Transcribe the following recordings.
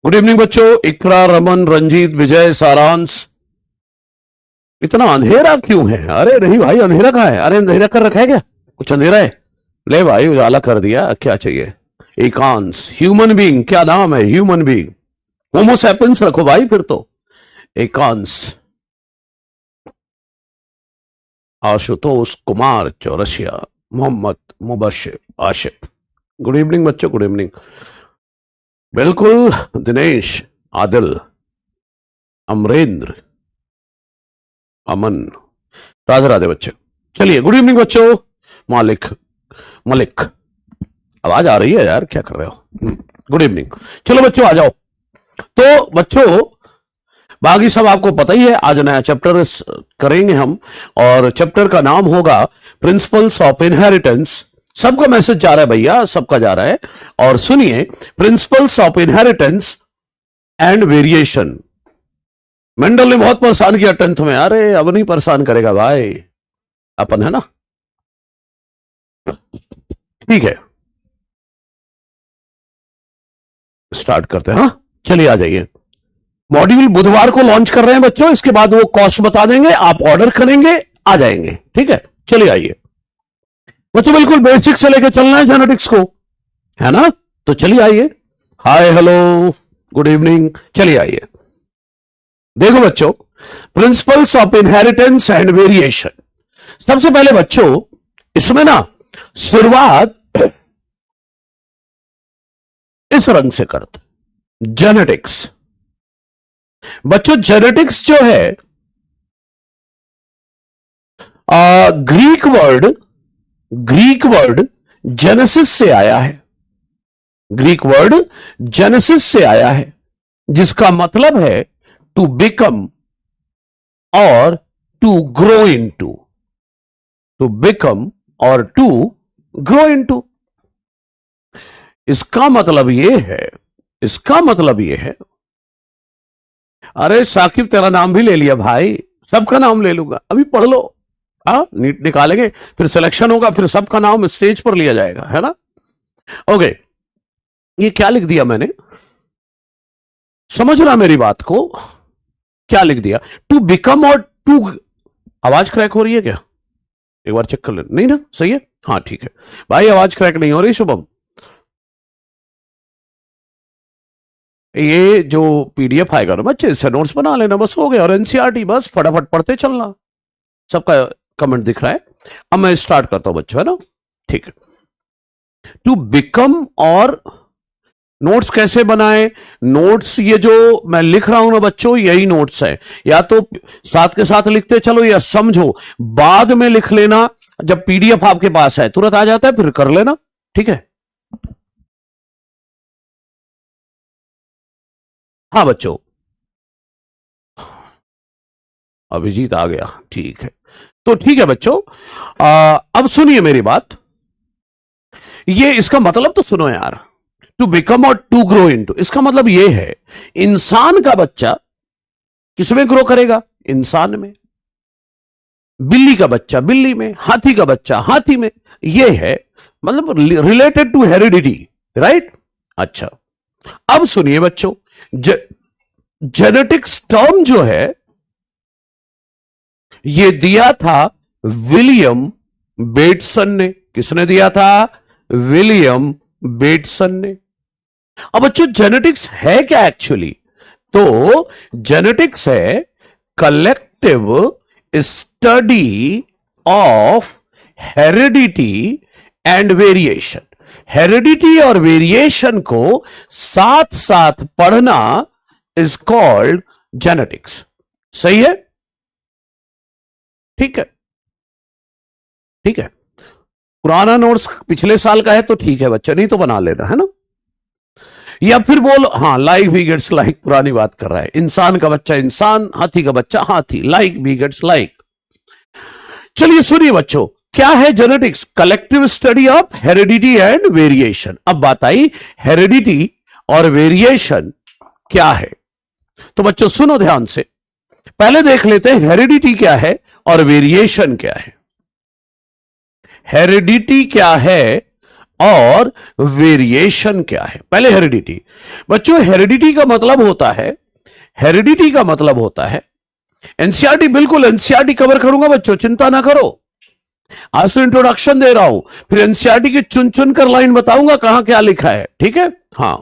Good evening बच्चों। इकरा, रमन, रंजीत, विजय, सारांश। इतना अंधेरा क्यों है? अरे नहीं भाई, अंधेरा कहाँ है? अरे अंधेरा कर रखा है क्या? कुछ अंधेरा है? ले भाई, उजाला कर दिया। क्या चाहिए? एकांश, ह्यूमन बीइंग। क्या नाम है? Human being. होमो सैपियंस रखो भाई फिर तो। एकांश। आशुतोष कुमार चौरसिया। मोहम्मद मुबशिर आशिफ। गुड इवनिंग बच्चों, गुड इवनिंग। बिल्कुल। दिनेश, आदिल, अमरेंद्र, अमन। राधे राधे बच्चे। चलिए, गुड इवनिंग बच्चों। मालिक, मलिक। आवाज आ रही है यार, क्या कर रहे हो? Good evening. चलो बच्चों, आ जाओ। तो बच्चों, बाकी सब आपको पता ही है। आज नया चैप्टर करेंगे हम, और चैप्टर का नाम होगा प्रिंसिपल्स ऑफ इनहेरिटेंस। सबका मैसेज जा रहा है भैया, सबका जा रहा है। और सुनिए, principles of inheritance and variation. Mendel ने बहुत परेशान किया 10th में। अरे अब नहीं परेशान करेगा भाई, अपन है ना। ठीक है, स्टार्ट करते हैं। हाँ चलिए, आ जाइए। मॉड्यूल बुधवार को लॉन्च कर रहे हैं बच्चों। इसके बाद वो कॉस्ट बता देंगे, आप ऑर्डर करेंगे, आ जाएंगे। ठीक है, चलिए आइए बच्चों। बिल्कुल बेसिक से लेकर चलना है जेनेटिक्स को, है ना। तो चलिए आइए। हाय, हेलो, गुड इवनिंग। चलिए आइए। देखो बच्चों, principles of inheritance and variation. सबसे पहले बच्चों, इसमें ना शुरुआत इस रंग से करते, जेनेटिक्स। बच्चों जेनेटिक्स जो है, ग्रीक वर्ड जेनेसिस से आया है। ग्रीक वर्ड जेनेसिस से आया है, जिसका मतलब है टू बिकम और to grow into. To become और टू ग्रो इनटू। इसका मतलब यह है। अरे साकिब, तेरा नाम भी ले लिया भाई, सबका नाम ले लूंगा। अभी पढ़ लो। नीट निकालेंगे, फिर सिलेक्शन होगा, फिर सबका नाम स्टेज पर लिया जाएगा, है ना। ओके, ये क्या लिख दिया मैंने, समझना मेरी बात को। क्या लिख दिया? टू बिकम और टू। आवाज क्रैक हो रही है क्या? एक बार चेक कर ले। नहीं ना, सही है। हाँ ठीक है भाई, आवाज क्रैक नहीं हो रही। शुभम, ये जो पीडीएफ आएगा ना बच्चे, इससे नोट्स बना लेना, बस हो गया। और एनसीईआरटी बस फटाफट पढ़ते चलना। सबका कमेंट दिख रहा है। अब मैं स्टार्ट करता हूं बच्चों, है ना। ठीक है। टू बिकम और नोट्स कैसे बनाए? नोट्स ये जो मैं लिख रहा हूं ना बच्चों, यही नोट्स है। या तो साथ के साथ लिखते चलो, या समझो, बाद में लिख लेना। जब पीडीएफ आपके पास है तुरंत आ जाता है, फिर कर लेना। ठीक है। हाँ बच्चों, अभिजीत आ गया, ठीक है। तो ठीक है बच्चों, अब सुनिए मेरी बात। ये इसका मतलब तो सुनो यार। टू बिकम और टू ग्रो इनटू, इसका मतलब ये है, इंसान का बच्चा किसमें ग्रो करेगा? इंसान में। बिल्ली का बच्चा बिल्ली में, हाथी का बच्चा हाथी में। ये है मतलब रिलेटेड टू हेरिडिटी, राइट। अच्छा, अब सुनिए बच्चों, जेनेटिक्स टर्म जो है, ये दिया था विलियम बेटसन ने। किसने दिया था? विलियम बेटसन ने। अब बच्चों, जेनेटिक्स है क्या एक्चुअली? तो जेनेटिक्स है collective study of heredity and variation. Heredity और वेरिएशन को साथ साथ पढ़ना इज कॉल्ड जेनेटिक्स। सही है? ठीक है, ठीक है। पुराना नोट्स पिछले साल का है तो ठीक है बच्चा, नहीं तो बना लेना, है ना। या फिर बोलो, हाँ, लाइक भी गेट्स लाइक, पुरानी बात कर रहा है। इंसान का बच्चा इंसान, हाथी का बच्चा हाथी, लाइक भी गेट्स लाइक। चलिए सुनिए बच्चों, क्या है genetics? Collective study of heredity and variation. अब बात आई हेरिडिटी और वेरिएशन क्या है। तो बच्चों सुनो ध्यान से, पहले देख लेते हैं हेरिडिटी क्या है और वेरिएशन क्या है। हेरिडिटी क्या है और वेरिएशन क्या है। पहले हेरिडिटी। बच्चों हेरिडिटी का मतलब होता है, हेरिडिटी का मतलब होता है, एनसीईआरटी, बिल्कुल एनसीईआरटी कवर करूंगा बच्चों, चिंता ना करो। आज तो इंट्रोडक्शन दे रहा हूं, फिर एनसीईआरटी की चुन चुन कर लाइन बताऊंगा कहां क्या लिखा है, ठीक है। हां,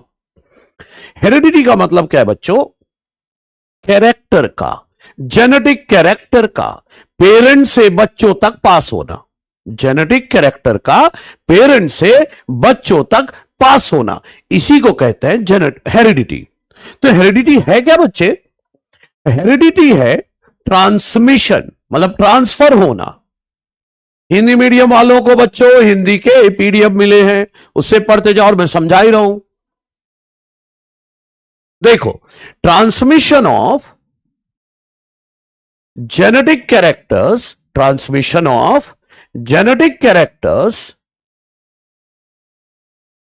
हेरिडिटी का मतलब क्या है बच्चों, कैरेक्टर का, जेनेटिक कैरेक्टर का पेरेंट से बच्चों तक पास होना। जेनेटिक कैरेक्टर का पेरेंट से बच्चों तक पास होना, इसी को कहते हैं हेरिडिटी। तो हेरिडिटी है क्या बच्चे, हेरिडिटी है ट्रांसमिशन, मतलब ट्रांसफर होना। हिंदी मीडियम वालों को बच्चों हिंदी के पीडीएफ मिले हैं, उससे पढ़ते जाओ और मैं समझा ही रहा हूं। देखो, transmission of genetic characters, transmission of genetic characters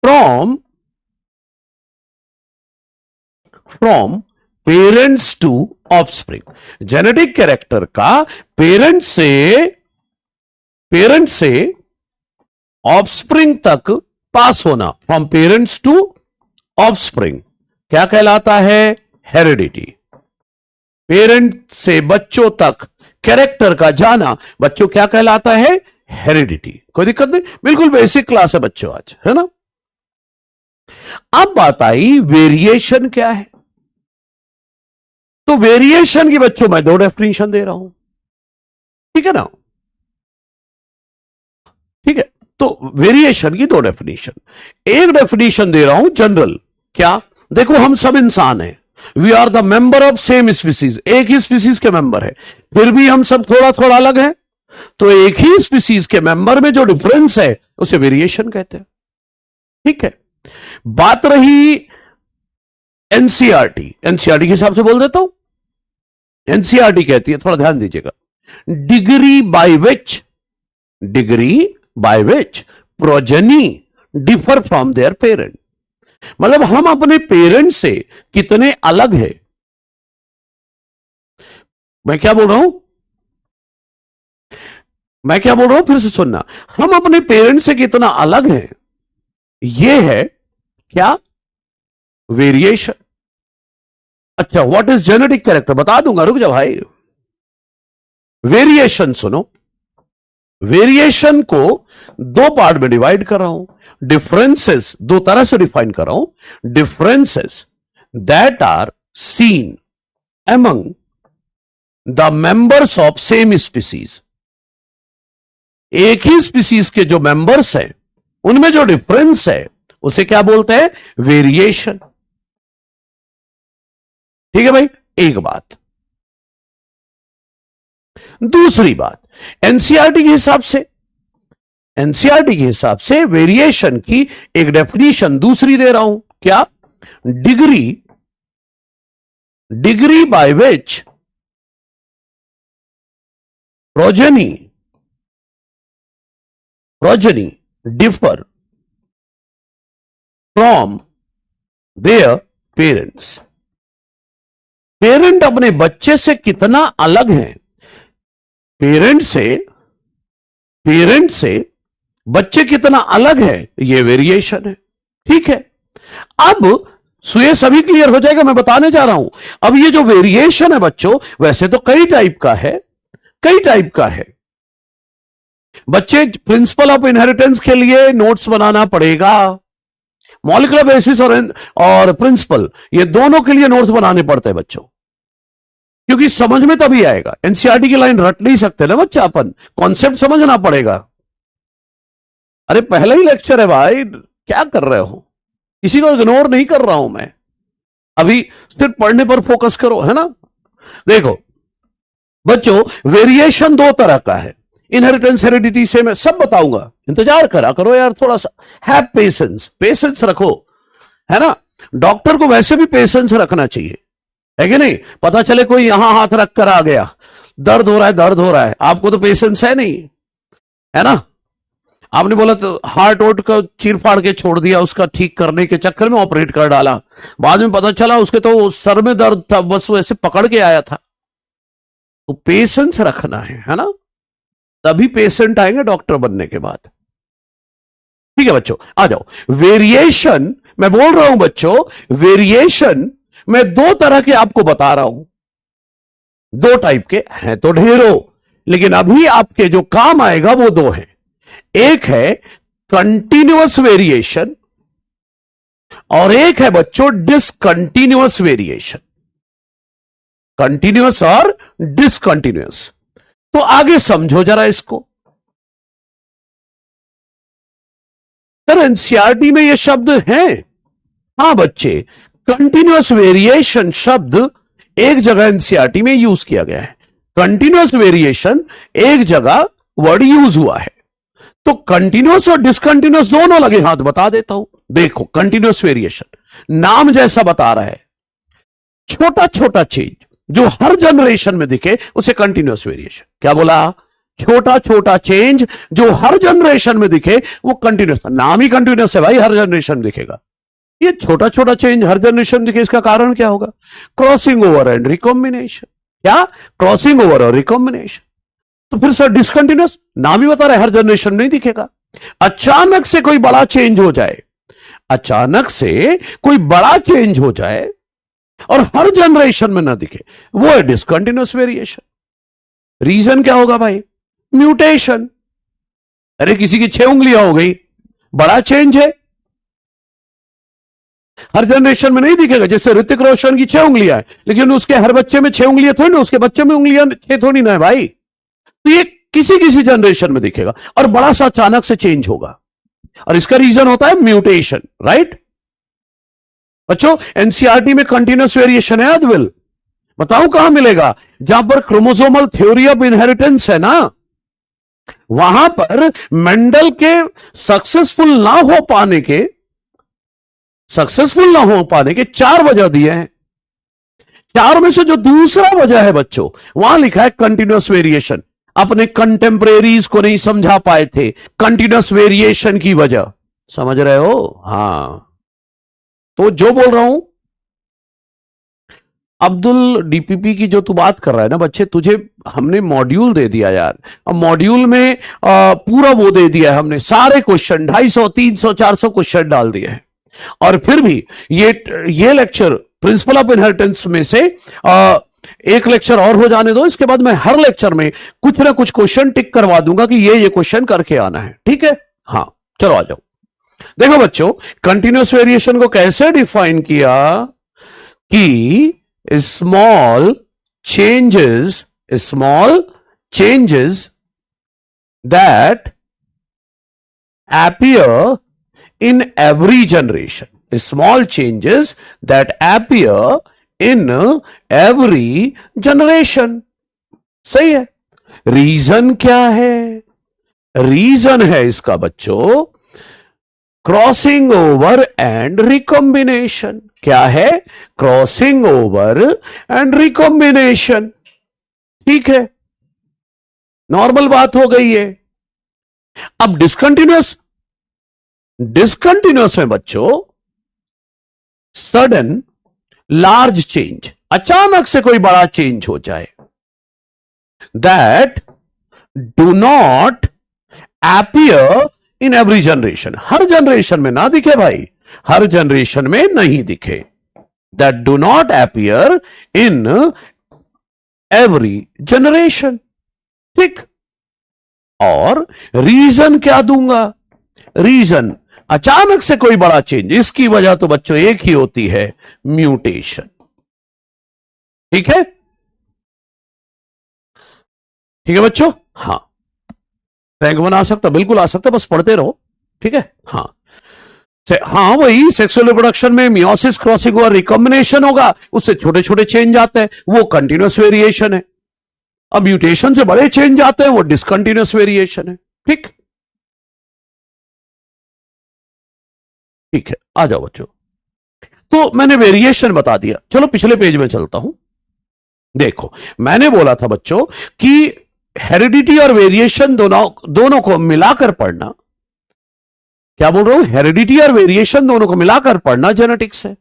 from parents to offspring। Genetic character का पेरेंट से ऑफस्प्रिंग तक पास होना, फ्रॉम पेरेंट्स टू ऑफस्प्रिंग, क्या कहलाता है, हेरिडिटी। पेरेंट से बच्चों तक कैरेक्टर का जाना बच्चों क्या कहलाता है, हेरिडिटी। कोई दिक्कत नहीं, बिल्कुल बेसिक क्लास है बच्चों आज, है ना। अब बात आई वेरिएशन क्या है। तो वेरिएशन की बच्चों मैं दो डेफिनेशन दे रहा हूं, ठीक है ना, ठीक है। तो वेरिएशन की दो डेफिनेशन, एक डेफिनेशन दे रहा हूं जनरल, क्या, देखो हम सब इंसान हैं, we are the member of same species, एक ही स्पीसीज के मेंबर है, फिर भी हम सब थोड़ा थोड़ा अलग हैं। तो एक ही स्पीसीज के मेंबर में जो डिफरेंस है उसे वेरिएशन कहते हैं, ठीक है। बात रही एनसीईआरटी, एनसीईआरटी के हिसाब से बोल देता हूं। एनसीईआरटी कहती है, थोड़ा ध्यान दीजिएगा, degree by which progeny differ from there parent. मतलब हम अपने पेरेंट से कितने अलग हैं। मैं क्या बोल रहा हूं, मैं क्या बोल रहा हूं, फिर से सुनना, हम अपने पेरेंट से कितना अलग हैं, यह है क्या, वेरिएशन। अच्छा, व्हाट इज जेनेटिक कैरेक्टर, बता दूंगा, रुक जा भाई। वेरिएशन सुनो, वेरिएशन को दो पार्ट में डिवाइड कर रहा हूं। डिफरेंसेस दो तरह से डिफाइन कर रहा हूं, differences that are seen among the members of same species. एक ही स्पीसीज के जो मेंबर्स हैं उनमें जो डिफरेंस है उसे क्या बोलते हैं, वेरिएशन। ठीक है भाई, एक बात। दूसरी बात, एनसीईआरटी के हिसाब से, एनसीईआरटी के हिसाब से वेरिएशन की एक डेफिनेशन दूसरी दे रहा हूं, क्या, degree by which progeny differ from their parents. Parent अपने बच्चे से कितना अलग है, पेरेंट से बच्चे कितना अलग है, यह वेरिएशन है, ठीक है। अब ये सभी क्लियर हो जाएगा, मैं बताने जा रहा हूं। अब ये जो वेरिएशन है बच्चों, वैसे तो कई टाइप का है, कई टाइप का है। बच्चे प्रिंसिपल ऑफ इनहेरिटेंस के लिए नोट्स बनाना पड़ेगा, मॉलिक्यूलर बेसिस और प्रिंसिपल, ये दोनों के लिए नोट्स बनाने पड़ते हैं बच्चों, क्योंकि समझ में तभी आएगा। एनसीईआरटी की लाइन रट नहीं सकते ना बच्चा, अपन कॉन्सेप्ट समझना पड़ेगा। अरे पहला ही लेक्चर है भाई, क्या कर रहे हो, किसी को इग्नोर नहीं कर रहा हूं मैं, अभी सिर्फ पढ़ने पर फोकस करो, है ना। देखो बच्चों, वेरिएशन दो तरह का है, इनहेरिटेंस हेरिडिटी से मैं सब बताऊंगा, इंतजार करा करो यार थोड़ा सा, हैव पेशेंस, पेशेंस रखो, है ना। डॉक्टर को वैसे भी पेशेंस रखना चाहिए, है कि नहीं। पता चले कोई यहां हाथ रख कर आ गया, दर्द हो रहा है, आपको तो पेशेंस है नहीं, है ना। आपने बोला तो हार्ट वोट का चीर फाड़ के छोड़ दिया, उसका ठीक करने के चक्कर में ऑपरेट कर डाला, बाद में पता चला उसके तो सर में दर्द था, बस वैसे पकड़ के आया था। तो पेशेंस रखना है ना, तभी पेशेंट आएंगे डॉक्टर बनने के बाद। ठीक है बच्चों, आ जाओ। वेरिएशन मैं बोल रहा हूं बच्चों, वेरिएशन मैं दो तरह के आपको बता रहा हूं, दो टाइप के हैं तो ढेरों, लेकिन अभी आपके जो काम आएगा वो दो हैं। एक है कंटिन्यूअस वेरिएशन और एक है बच्चों डिसकंटिन्यूअस वेरिएशन। कंटिन्यूअस और डिसकंटिन्यूअस, तो आगे समझो जरा इसको। सर एनसीईआरटी में ये शब्द हैं? हां बच्चे, कंटिन्यूअस वेरिएशन शब्द एक जगह एनसीईआरटी में यूज किया गया है, कंटिन्यूअस वेरिएशन एक जगह वर्ड यूज हुआ है। तो कंटिन्यूअस और डिसकंटिन्यूअस दोनों लगे हाथ, बता देता हूं। देखो कंटिन्यूअस वेरिएशन नाम जैसा बता रहा है, छोटा छोटा चेंज जो हर जनरेशन में दिखे उसे कंटिन्यूअस वेरिएशन। क्या बोला? छोटा छोटा चेंज जो हर जनरेशन में दिखे वो कंटिन्यूअस। नाम ही कंटिन्यूअस है भाई, हर जनरेशन में दिखेगा। ये छोटा छोटा चेंज हर जनरेशन में दिखे, इसका कारण क्या होगा? Crossing over and recombination. क्या? क्रॉसिंग ओवर और रिकॉम्बिनेशन। तो फिर सर डिसकंटिन्यूअस, नाम ही बता रहा है हर जनरेशन में नहीं दिखेगा। अचानक से कोई बड़ा चेंज हो जाए, अचानक से कोई बड़ा चेंज हो जाए और हर जनरेशन में ना दिखे, वो है डिसकंटिन्यूअस वेरिएशन। रीजन क्या होगा भाई? म्यूटेशन। अरे किसी की 6 उंगलियां हो गई, बड़ा चेंज है, हर जनरेशन में नहीं दिखेगा। जैसे ऋतिक रोशन की 6 उंगलियां है, लेकिन उसके हर बच्चे में 6 उंगलियां थोड़ी ना, उसके बच्चे में उंगलियां 6 थोड़ी ना है भाई। तो ये किसी किसी जनरेशन में दिखेगा और बड़ा सा अचानक से चेंज होगा, और इसका रीजन होता है म्यूटेशन। राइट बच्चों, एनसीईआरटी में कंटिन्यूअस वेरिएशन है अद्विल, बताऊं कहां मिलेगा? जहां पर क्रोमोसोमल थ्योरी ऑफ इनहेरिटेंस है ना, वहां पर मेंडल के सक्सेसफुल ना हो पाने के 4 वजह दिए हैं। 4 में से जो दूसरा वजह है बच्चों, वहां लिखा है कंटिन्यूअस वेरिएशन। अपने कंटेम्परेरीज को नहीं समझा पाए थे कंटिन्यूअस वेरिएशन की वजह, समझ रहे हो? हां, तो जो बोल रहा हूं अब्दुल, डीपीपी की जो तू बात कर रहा है ना बच्चे, तुझे हमने मॉड्यूल दे दिया यार। अब मॉड्यूल में पूरा वो दे दिया है हमने, सारे क्वेश्चन 250 300 400 क्वेश्चन डाल दिए हैं। और फिर भी ये लेक्चर प्रिंसिपल ऑफ इनहेरिटेंस में से एक लेक्चर और हो जाने दो, इसके बाद मैं हर लेक्चर में कुछ ना कुछ क्वेश्चन टिक करवा दूंगा कि ये क्वेश्चन करके आना है। ठीक है? हाँ चलो आ जाओ। देखो बच्चों, कंटिन्यूअस वेरिएशन को कैसे डिफाइन किया कि small changes that appear in every generation, small changes that appear in every generation। सही है। रीजन क्या है? रीजन है इसका बच्चों क्रॉसिंग ओवर एंड रिकॉम्बिनेशन। क्या है? Crossing over and recombination. ठीक है, नॉर्मल बात हो गई है। अब डिसकंटिन्यूअस में बच्चों सडन लार्ज चेंज, अचानक से कोई बड़ा चेंज हो जाए, that do not appear in every generation. Her generation में ना दिखे भाई, हर जनरेशन में नहीं दिखे। That do not appear in every generation. ठीक, और रीजन क्या दूंगा? रीजन अचानक से कोई बड़ा चेंज, इसकी वजह तो बच्चों एक ही होती है, म्यूटेशन। ठीक है? ठीक है बच्चों? हां, रैंक 1 आ सकता, बिल्कुल आ सकता, बस पढ़ते रहो। ठीक है? हाँ हाँ, वही सेक्सुअल रिप्रोडक्शन में मियोसिस, क्रॉसिंग और रिकॉम्बिनेशन होगा, उससे छोटे छोटे चेंज आते हैं, वो कंटिन्यूअस वेरिएशन है। अब म्यूटेशन से बड़े चेंज आते हैं, वो डिसकंटिन्यूअस वेरिएशन है। ठीक, ठीक है, आ जाओ बच्चों। तो मैंने वेरिएशन बता दिया, चलो पिछले पेज में चलता हूं। देखो, मैंने बोला था बच्चों कि हेरिडिटी और वेरिएशन दोनों को मिलाकर पढ़ना। क्या बोल रहा हूं? हेरिडिटी और वेरिएशन दोनों को मिलाकर पढ़ना जेनेटिक्स है।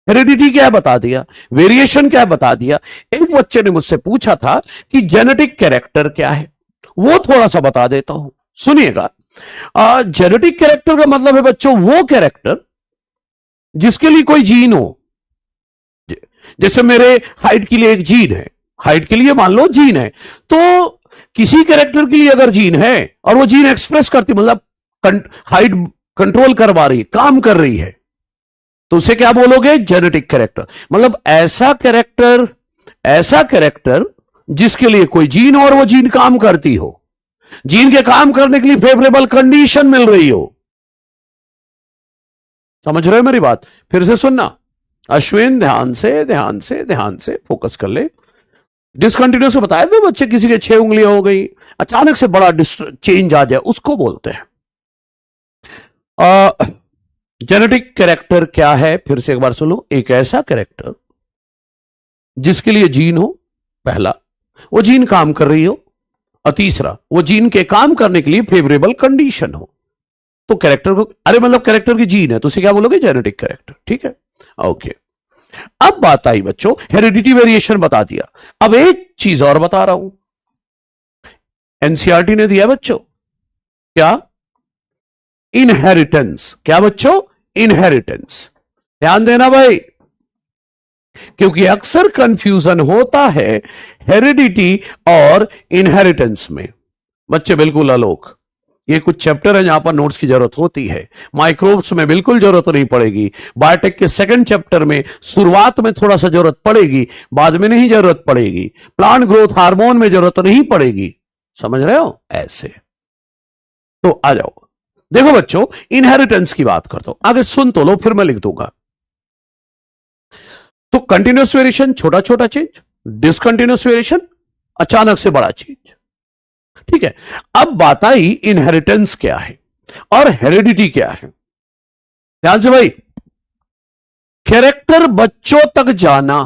हेरिडिटी क्या है बता दिया, वेरिएशन क्या है बता दिया। एक बच्चे ने मुझसे पूछा था कि जेनेटिक कैरेक्टर क्या है, वो थोड़ा सा बता देता हूं। सुनिएगा, जेनेटिक कैरेक्टर का मतलब है बच्चों वो कैरेक्टर जिसके लिए कोई जीन हो। जैसे मेरे हाइट के लिए एक जीन है, हाइट के लिए मान लो जीन है, तो किसी कैरेक्टर के लिए अगर जीन है और वो जीन एक्सप्रेस करती, मतलब हाइट कंट्रोल करवा रही, काम कर रही है, तो उसे क्या बोलोगे? Genetic character. मतलब ऐसा कैरेक्टर जिसके लिए कोई जीन और वो जीन काम करती हो, जीन के काम करने के लिए फेवरेबल कंडीशन मिल रही हो। समझ रहे हो मेरी बात? फिर से सुनना अश्विन, ध्यान से फोकस कर ले। डिसकंटिन्यूस बताया था बच्चे, किसी के 6 उंगलियां हो गई, अचानक से बड़ा चेंज आ जाए, उसको बोलते हैं जेनेटिक कैरेक्टर। क्या है फिर से एक बार सुनो, एक ऐसा कैरेक्टर जिसके लिए जीन हो, पहला वो जीन काम कर रही हो, और तीसरा वो जीन के काम करने के लिए फेवरेबल कंडीशन हो। तो कैरेक्टर को, अरे मतलब कैरेक्टर की जीन है तो उसे क्या बोलोगे? Genetic character. ठीक है, ओके। अब बात आई बच्चों, हेरिडिटी वेरिएशन बता दिया, अब एक चीज और बता रहा हूं, एनसीईआरटी ने दिया बच्चों, क्या? इनहेरिटेंस। क्या बच्चों? इनहेरिटेंस। ध्यान देना भाई, क्योंकि अक्सर कंफ्यूजन होता है हेरिडिटी और इनहेरिटेंस में। बच्चे बिल्कुल अलोक, ये कुछ चैप्टर है जहां पर नोट्स की जरूरत होती है, माइक्रोब्स में बिल्कुल जरूरत नहीं पड़ेगी, बायोटेक के सेकंड चैप्टर में शुरुआत में थोड़ा सा जरूरत पड़ेगी, बाद में नहीं जरूरत पड़ेगी, प्लांट ग्रोथ हार्मोन में जरूरत नहीं पड़ेगी। समझ रहे हो? ऐसे तो आ जाओ, देखो बच्चों, इनहेरिटेंस की बात करता हूं, आगे सुन तो लो, फिर मैं लिख दूंगा। तो कंटिन्यूस वेरिएशन छोटा छोटा चेंज, डिसकंटिन्यूस वेरिएशन अचानक से बड़ा चेंज। ठीक है, अब बात आई इनहेरिटेंस क्या है और हेरिडिटी क्या है। ध्यान से भाई, कैरेक्टर बच्चों तक जाना,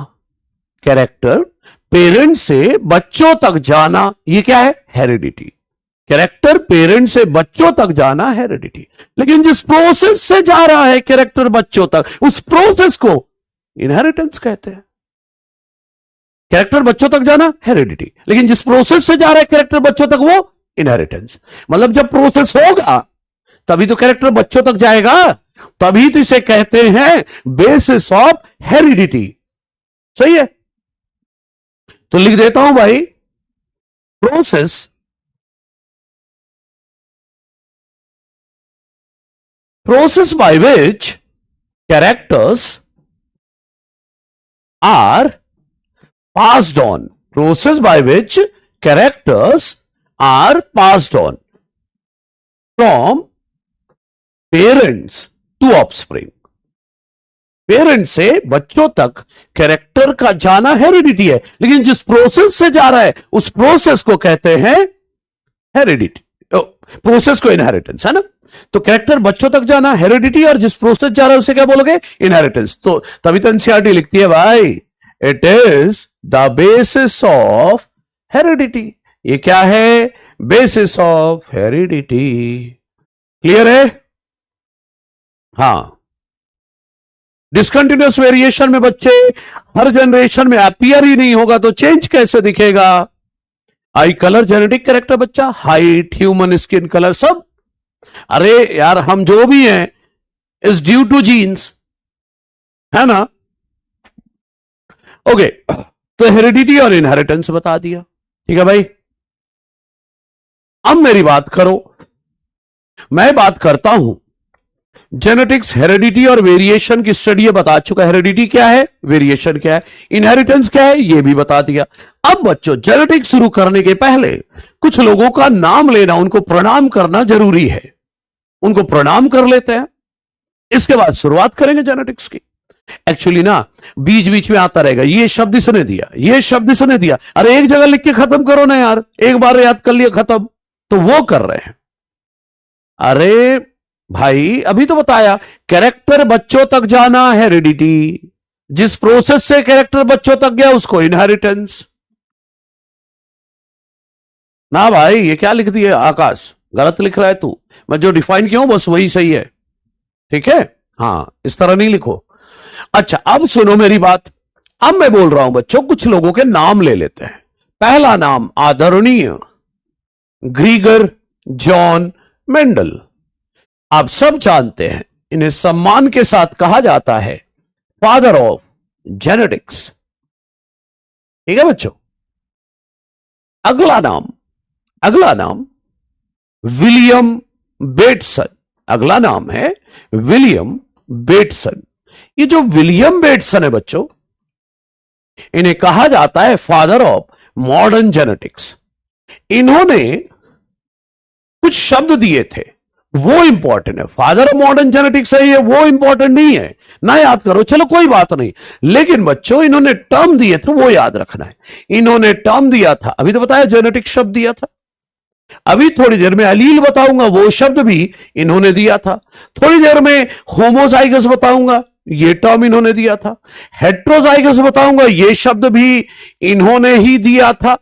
कैरेक्टर पेरेंट से बच्चों तक जाना, ये क्या है? हेरिडिटी। कैरेक्टर पेरेंट से बच्चों तक जाना, हेरिडिटी। लेकिन जिस प्रोसेस से जा रहा है कैरेक्टर बच्चों तक, उस प्रोसेस को इनहेरिटेंस कहते हैं। कैरेक्टर बच्चों तक जाना, हेरिडिटी, लेकिन जिस प्रोसेस से जा रहा है कैरेक्टर बच्चों तक, वो इनहेरिटेंस। मतलब जब प्रोसेस होगा तभी तो कैरेक्टर बच्चों तक जाएगा, तभी तो इसे कहते हैं बेसिस ऑफ हेरिडिटी। सही है, तो लिख देता हूं भाई, process by which characters are passed on, process by which characters are passed on from parents to offspring। Parent से बच्चों तक कैरेक्टर का जाना हेरिडिटी है, लेकिन जिस प्रोसेस से जा रहा है उस प्रोसेस को कहते हैं हेरिडिटी, प्रोसेस को इनहेरिटेंस, है ना। तो कैरेक्टर बच्चों तक जाना हेरिडिटी, और जिस प्रोसेस जा रहा है उसे क्या बोलोगे? इनहेरिटेंस। तो तभी तो एनसीईआरटी लिखती है भाई, it is the basis of heredity. ये क्या है? Basis of heredity. क्लियर है? हां, डिसकंटिन्यूअस वेरिएशन में बच्चे हर जनरेशन में अपीयर ही नहीं होगा तो चेंज कैसे दिखेगा? आई कलर जेनेटिक कैरेक्टर बच्चा, हाइट, ह्यूमन स्किन कलर, सब। अरे यार, हम जो भी हैं इज ड्यू टू जीन्स, है ना। ओके, तो हेरिडिटी और इनहेरिटेंस बता दिया। ठीक है भाई, अब मेरी बात करो, मैं बात करता हूं जेनेटिक्स, हेरिडिटी और वेरिएशन की स्टडी बता चुका। हेरिडिटी क्या है, वेरिएशन क्या है, इनहेरिटेंस क्या है, यह भी बता दिया। अब बच्चों, जेनेटिक्स शुरू करने के पहले कुछ लोगों का नाम लेना, उनको प्रणाम करना जरूरी है। उनको प्रणाम कर लेते हैं, इसके बाद शुरुआत करेंगे जेनेटिक्स की। एक्चुअली ना, बीच बीच में आता रहेगा, ये शब्द इसने दिया, ये शब्द इसने दिया, अरे एक जगह लिख के खत्म करो ना यार, एक बार याद कर लिया खत्म। तो वो कर रहे हैं। अरे भाई, अभी तो बताया, कैरेक्टर बच्चों तक जाना हेरिडिटी, जिस प्रोसेस से कैरेक्टर बच्चों तक गया उसको इनहेरिटेंस। ना भाई, ये क्या लिख दिया आकाश, गलत लिख रहा है तू। मैं जो डिफाइन किया हूं बस वही सही है, ठीक है। हां, इस तरह नहीं लिखो। अच्छा, अब सुनो मेरी बात। अब मैं बोल रहा हूं बच्चों, कुछ लोगों के नाम ले लेते हैं। पहला नाम आदरणीय ग्रीगर जॉन मेंडल। आप सब जानते हैं, इन्हें सम्मान के साथ कहा जाता है फादर ऑफ जेनेटिक्स। ठीक है बच्चों। अगला नाम विलियम बेटसन। अगला नाम है विलियम बेटसन। ये जो विलियम बेटसन है बच्चों, इन्हें कहा जाता है फादर ऑफ मॉडर्न जेनेटिक्स। इन्होंने कुछ शब्द दिए थे, वो इंपॉर्टेंट है। फादर ऑफ मॉडर्न जेनेटिक्स है ये, वो इंपॉर्टेंट नहीं है, ना याद करो, चलो कोई बात नहीं। लेकिन बच्चों इन्होंने टर्म दिए थे, वो याद रखना है। इन्होंने टर्म दिया था, अभी तो बताया जेनेटिक शब्द दिया था, अभी थोड़ी देर में अलील बताऊंगा, वो शब्द भी इन्होंने दिया था। थोड़ी देर में होमोजाइगस बताऊंगा, ये टर्म इन्होंने दिया था। हेट्रोजाइगस बताऊंगा, ये शब्द भी इन्होंने ही दिया था।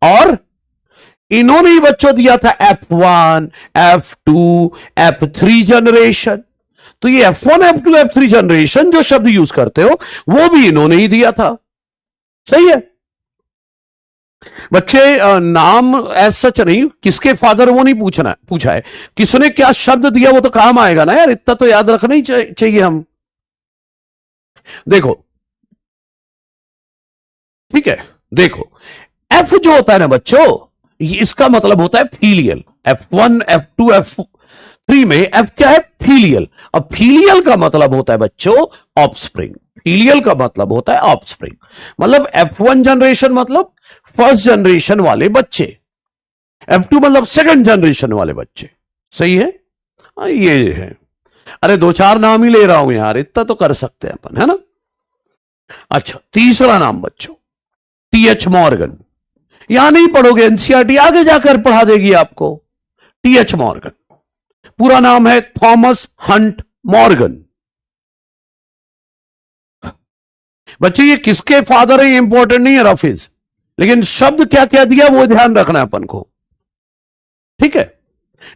और इन्होंने ही बच्चों दिया था F1, F2, F3 जनरेशन। तो ये F1, F2, F3 जनरेशन जो शब्द यूज करते हो, वो भी इन्होंने ही दिया था। सही है बच्चे। नाम एज सच नहीं, किसके फादर वो नहीं पूछा है, किसने क्या शब्द दिया वो तो काम आएगा ना यार, इतना तो याद रखना ही चाहिए हम। देखो ठीक है, देखो एफ जो होता है ना बच्चों, इसका मतलब होता है फीलियल। F1, F2, F3 में एफ क्या है? फीलियल। अब फीलियल का मतलब होता है बच्चों ऑफस्प्रिंग। फीलियल का मतलब होता है ऑफस्प्रिंग, मतलब F1 जनरेशन मतलब फर्स्ट जनरेशन वाले बच्चे, F2 मतलब सेकंड जनरेशन वाले बच्चे। सही है? ये है। अरे दो चार नाम ही ले रहा हूं यार, इतना तो कर सकते हैं अपन, है ना। अच्छा, तीसरा नाम बच्चों TH मॉर्गन। यहां नहीं पढ़ोगे, एनसीईआरटी आगे जाकर पढ़ा देगी आपको। TH मॉर्गन पूरा नाम है थॉमस हंट मॉर्गन। बच्चे ये किसके फादर है, इंपॉर्टेंट नहीं है रफीज, लेकिन शब्द क्या क्या दिया वो ध्यान रखना है अपन को। ठीक है,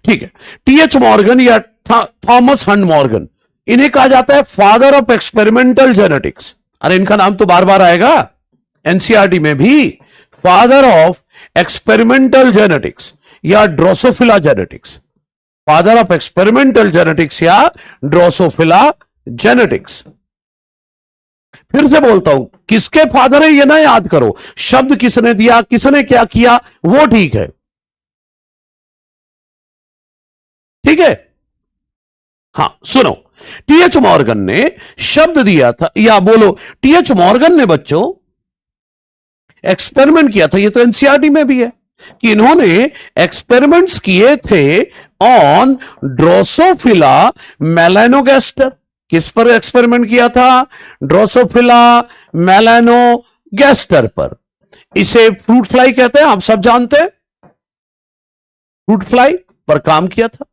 ठीक है। TH मॉर्गन या थॉमस हंट मॉर्गन, इन्हें कहा जाता है फादर ऑफ एक्सपेरिमेंटल जेनेटिक्स। अरे इनका नाम तो बार बार आएगा एनसीईआरटी में भी, फादर ऑफ एक्सपेरिमेंटल जेनेटिक्स या Drosophila genetics. Father of experimental genetics या ड्रोसोफिला जेनेटिक्स। फिर से बोलता हूं, किसके फादर है ये ना याद करो, शब्द किसने दिया, किसने क्या किया, वो ठीक है। ठीक है, हां सुनो, TH मॉर्गन ने शब्द दिया था, या बोलो TH मॉर्गन ने बच्चों एक्सपेरिमेंट किया था। ये तो एनसीईआरटी में भी है कि इन्होंने एक्सपेरिमेंट्स किए थे ऑन ड्रोसोफिला मेलानोगैस्टर। किस पर एक्सपेरिमेंट किया था? ड्रोसोफिला मेलानोगैस्टर पर। इसे फ्रूट फ्लाई कहते हैं, आप सब जानते हैं, फ्रूट फ्लाई पर काम किया था।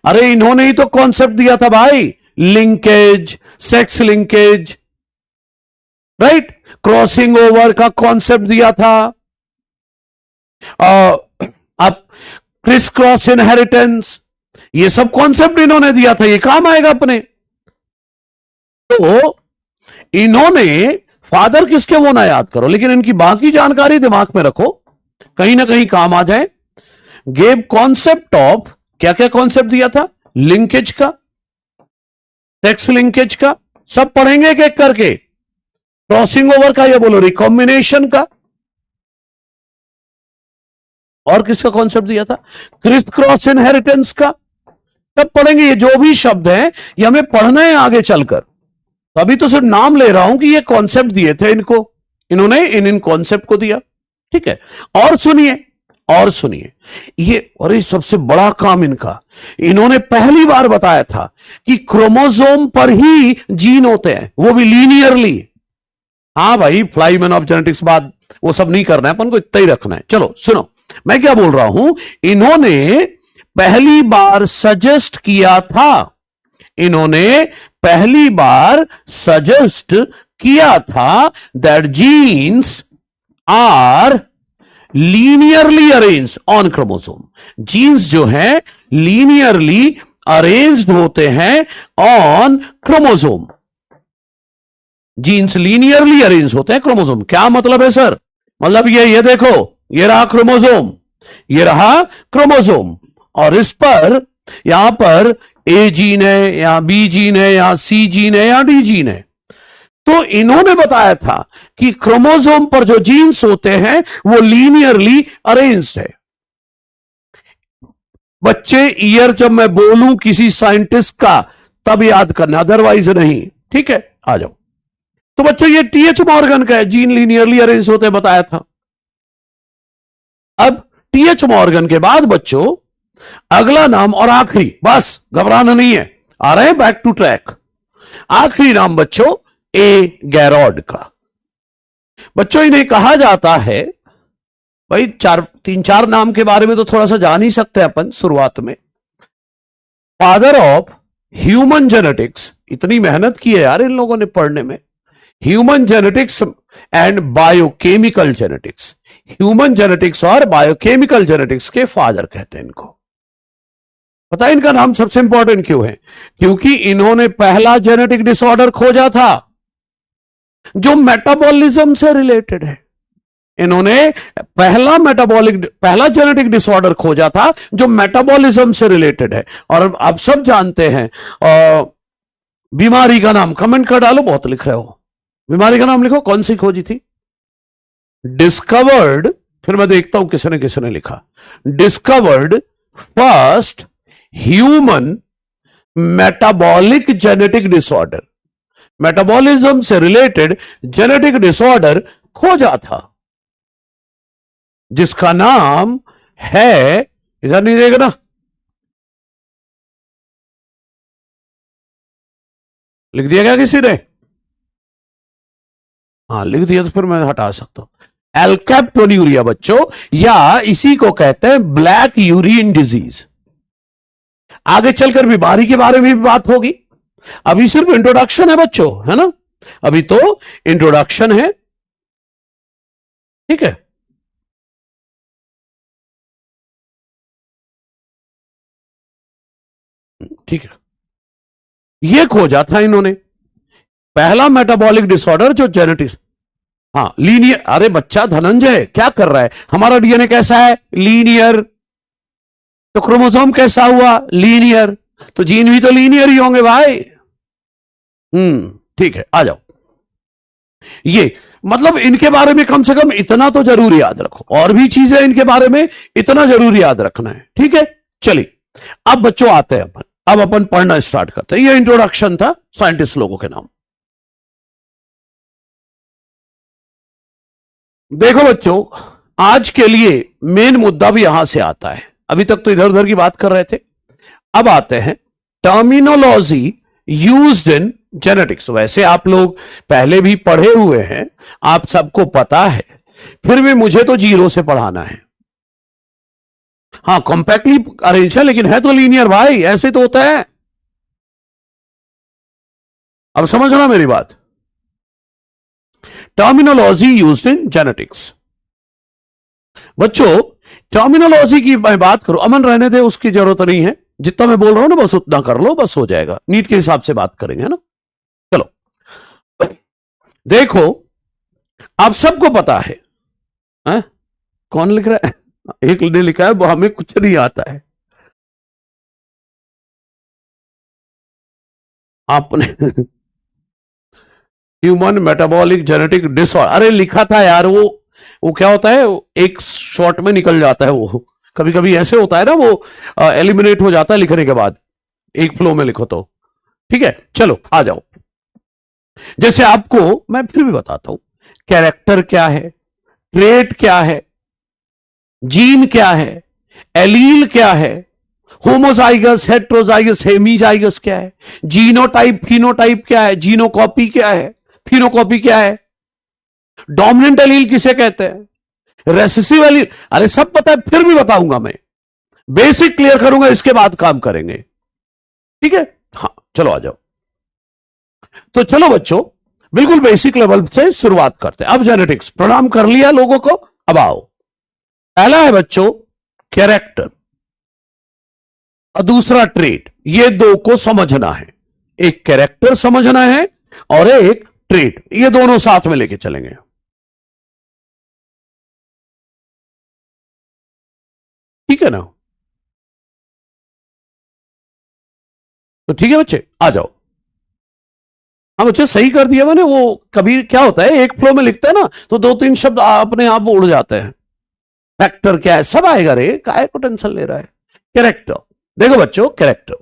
अरे इन्होंने ही तो कॉन्सेप्ट दिया था भाई, linkage, sex linkage, right, crossing over का कॉन्सेप्ट दिया था। अब क्रिस क्रॉस इनहेरिटेंस, ये सब कॉन्सेप्ट इन्होंने दिया था, ये काम आएगा अपने। तो इन्होंने फादर किसके वो ना याद करो, लेकिन इनकी बाकी जानकारी दिमाग में रखो, कहीं ना कहीं काम आ जाए। गेव कॉन्सेप्ट ऑफ, क्या क्या कॉन्सेप्ट दिया था? लिंकेज का, सेक्स लिंकेज का, सब पढ़ेंगे एक एक करके। क्रॉसिंग ओवर का, या बोलो रिकॉम्बिनेशन का, और किसका कॉन्सेप्ट दिया था? क्रिस क्रॉस इनहेरिटेंस का, सब पढ़ेंगे। ये जो भी शब्द हैं ये हमें पढ़ना है आगे चलकर, तो अभी तो सिर्फ नाम ले रहा हूं कि ये कॉन्सेप्ट दिए थे इनको, इन्होंने इन कॉन्सेप्ट को दिया। ठीक है, और सुनिए, और सुनिए, ये और ये सबसे बड़ा काम इनका, इन्होंने पहली बार बताया था कि क्रोमोसोम पर ही जीन होते हैं, वो भी लीनियरली। हाँ भाई, फ्लाईमैन ऑफ जेनेटिक्स बाद वो सब नहीं करना है अपन को, इतना ही रखना है। चलो सुनो, मैं क्या बोल रहा हूं, इन्होंने पहली बार सजेस्ट किया था, इन्होंने पहली बार सजेस्ट किया था that genes are linearly arranged on chromosome. Genes जो है लीनियरली अरेंज्ड होते हैं on chromosome. Genes linearly arrange होते हैं क्रोमोसोम। क्या मतलब है सर? मतलब ये देखो, ये रहा क्रोमोसोम, ये रहा क्रोमोसोम, और इस पर यहां पर ए जीन है, या बी जीन है, या सी जीन है, या डी जीन है। तो इन्होंने बताया था कि क्रोमोसोम पर जो जीन्स होते हैं वो लीनियरली अरेंज्ड है। बच्चे, ईयर जब मैं बोलूं किसी साइंटिस्ट का तब याद करना, अदरवाइज नहीं, ठीक है। आ जाओ। तो बच्चों ये टीएच मॉर्गन का है, जीन लीनियरली अरेंज होते बताया था। अब टीएच मॉर्गन के बाद बच्चों अगला नाम और आखिरी, बस घबराना नहीं है, आ रहे हैं बैक टू ट्रैक। आखिरी नाम बच्चों ए गैरॉड का। बच्चों इन्हें कहा जाता है, भाई तीन चार नाम के बारे में तो थोड़ा सा जान ही सकते हैं अपन शुरुआत में। फादर ऑफ ह्यूमन जेनेटिक्स, इतनी मेहनत की है यार इन लोगों ने पढ़ने में। Human genetics and biochemical genetics, human genetics और बायोकेमिकल जेनेटिक्स के फादर कहते हैं इनको। पता है इनका नाम सबसे इंपॉर्टेंट क्यों है? क्योंकि इन्होंने पहला जेनेटिक डिसऑर्डर खोजा था जो मेटाबॉलिज्म से रिलेटेड है। इन्होंने पहला जेनेटिक डिसऑर्डर खोजा था जो मेटाबॉलिज्म से रिलेटेड है। और आप सब जानते हैं, बीमारी का नाम कमेंट कर डालो, बहुत लिख रहे हो, बीमारी का नाम लिखो, कौन सी खोजी थी? डिस्कवर्ड, फिर मैं देखता हूं किसने लिखा, discovered first human metabolic genetic disorder, metabolism से रिलेटेड जेनेटिक डिसऑर्डर खोजा था जिसका नाम है, इधर नहीं देगा ना, लिख दिया क्या किसी ने? हाँ लिख दिया तो फिर मैं हटा सकता हूं। एल्केप्टोन्यूरिया बच्चों, या इसी को कहते हैं ब्लैक यूरिन डिजीज। आगे चलकर बीमारी के बारे में भी बात होगी, अभी सिर्फ इंट्रोडक्शन है बच्चों, है ना, अभी तो इंट्रोडक्शन है, ठीक है। ठीक है, ये खोजा था इन्होंने पहला मेटाबॉलिक डिसऑर्डर जो जेनेटिक्स, हाँ लीनियर। अरे बच्चा धनंजय क्या कर रहा है? हमारा डीएनए कैसा है? लीनियर। तो क्रोमोसोम कैसा हुआ? लीनियर। तो जीन भी तो लीनियर ही होंगे भाई। ठीक है, आ जाओ। ये मतलब इनके बारे में कम से कम इतना तो जरूर याद रखो, और भी चीजें इनके बारे में इतना जरूर याद रखना है, ठीक है। चलिए अब बच्चों आते हैं अब अपन पढ़ना स्टार्ट करते हैं। ये इंट्रोडक्शन था साइंटिस्ट लोगों के नाम। देखो बच्चों, आज के लिए मेन मुद्दा भी यहां से आता है। अभी तक तो इधर उधर की बात कर रहे थे, अब आते हैं टर्मिनोलॉजी यूज्ड इन जेनेटिक्स। वैसे आप लोग पहले भी पढ़े हुए हैं, आप सबको पता है, फिर भी मुझे तो जीरो से पढ़ाना है। हाँ कॉम्पैक्टली अरेंज है, लेकिन है तो लीनियर भाई, ऐसे तो होता है। अब समझना मेरी बात। Terminology used in genetics. बच्चों टर्मिनोलॉजी की मैं बात करूं, अमन रहने दे, उसकी जरूरत नहीं है, जितना मैं बोल रहा हूं ना बस उतना कर लो, बस हो जाएगा। नीट के हिसाब से बात करेंगे, है ना। चलो देखो, आप सबको पता है, कौन लिख रहा है? एक ने लिखा है हमें कुछ नहीं आता है। आपने ह्यूमन मेटाबॉलिक जेनेटिक डिसऑर्डर, अरे लिखा था यार, वो क्या होता है, एक शॉट में निकल जाता है, वो कभी कभी ऐसे होता है ना, वो एलिमिनेट हो जाता है लिखने के बाद, एक फ्लो में लिखो तो। ठीक है, चलो आ जाओ। जैसे आपको मैं फिर भी बताता हूं, कैरेक्टर क्या है, ट्रेट क्या है, जीन क्या है, एलील क्या है, होमोजाइगस, हेट्रोजाइगस, हेमीजाइगस क्या है, जीनोटाइप फिनोटाइप क्या है, जीनोकॉपी क्या है, फिनोकॉपी क्या है, डोमिनेंट एलील किसे कहते हैं, रेसेसिव एलील, अरे सब पता है, फिर भी बताऊंगा मैं, बेसिक क्लियर करूंगा, इसके बाद काम करेंगे, ठीक है। हाँ चलो आ जाओ। तो चलो बच्चों, बिल्कुल बेसिक लेवल से शुरुआत करते हैं। अब जेनेटिक्स प्रणाम कर लिया लोगों को, अब आओ। पहला है बच्चों कैरेक्टर और दूसरा ट्रेट, ये दो को समझना है। एक कैरेक्टर समझना है और एक ट्रेट, ये दोनों साथ में लेके चलेंगे। ठीक है ना? तो ठीक है बच्चे, आ जाओ। हाँ बच्चे, सही कर दिया मैंने। वो कभी क्या होता है, एक फ्लो में लिखते हैं ना तो दो तीन शब्द अपने आप उड़ जाते हैं। फैक्टर क्या है, सब आएगा रे, काहे को टेंशन ले रहा है। कैरेक्टर, देखो बच्चों, कैरेक्टर,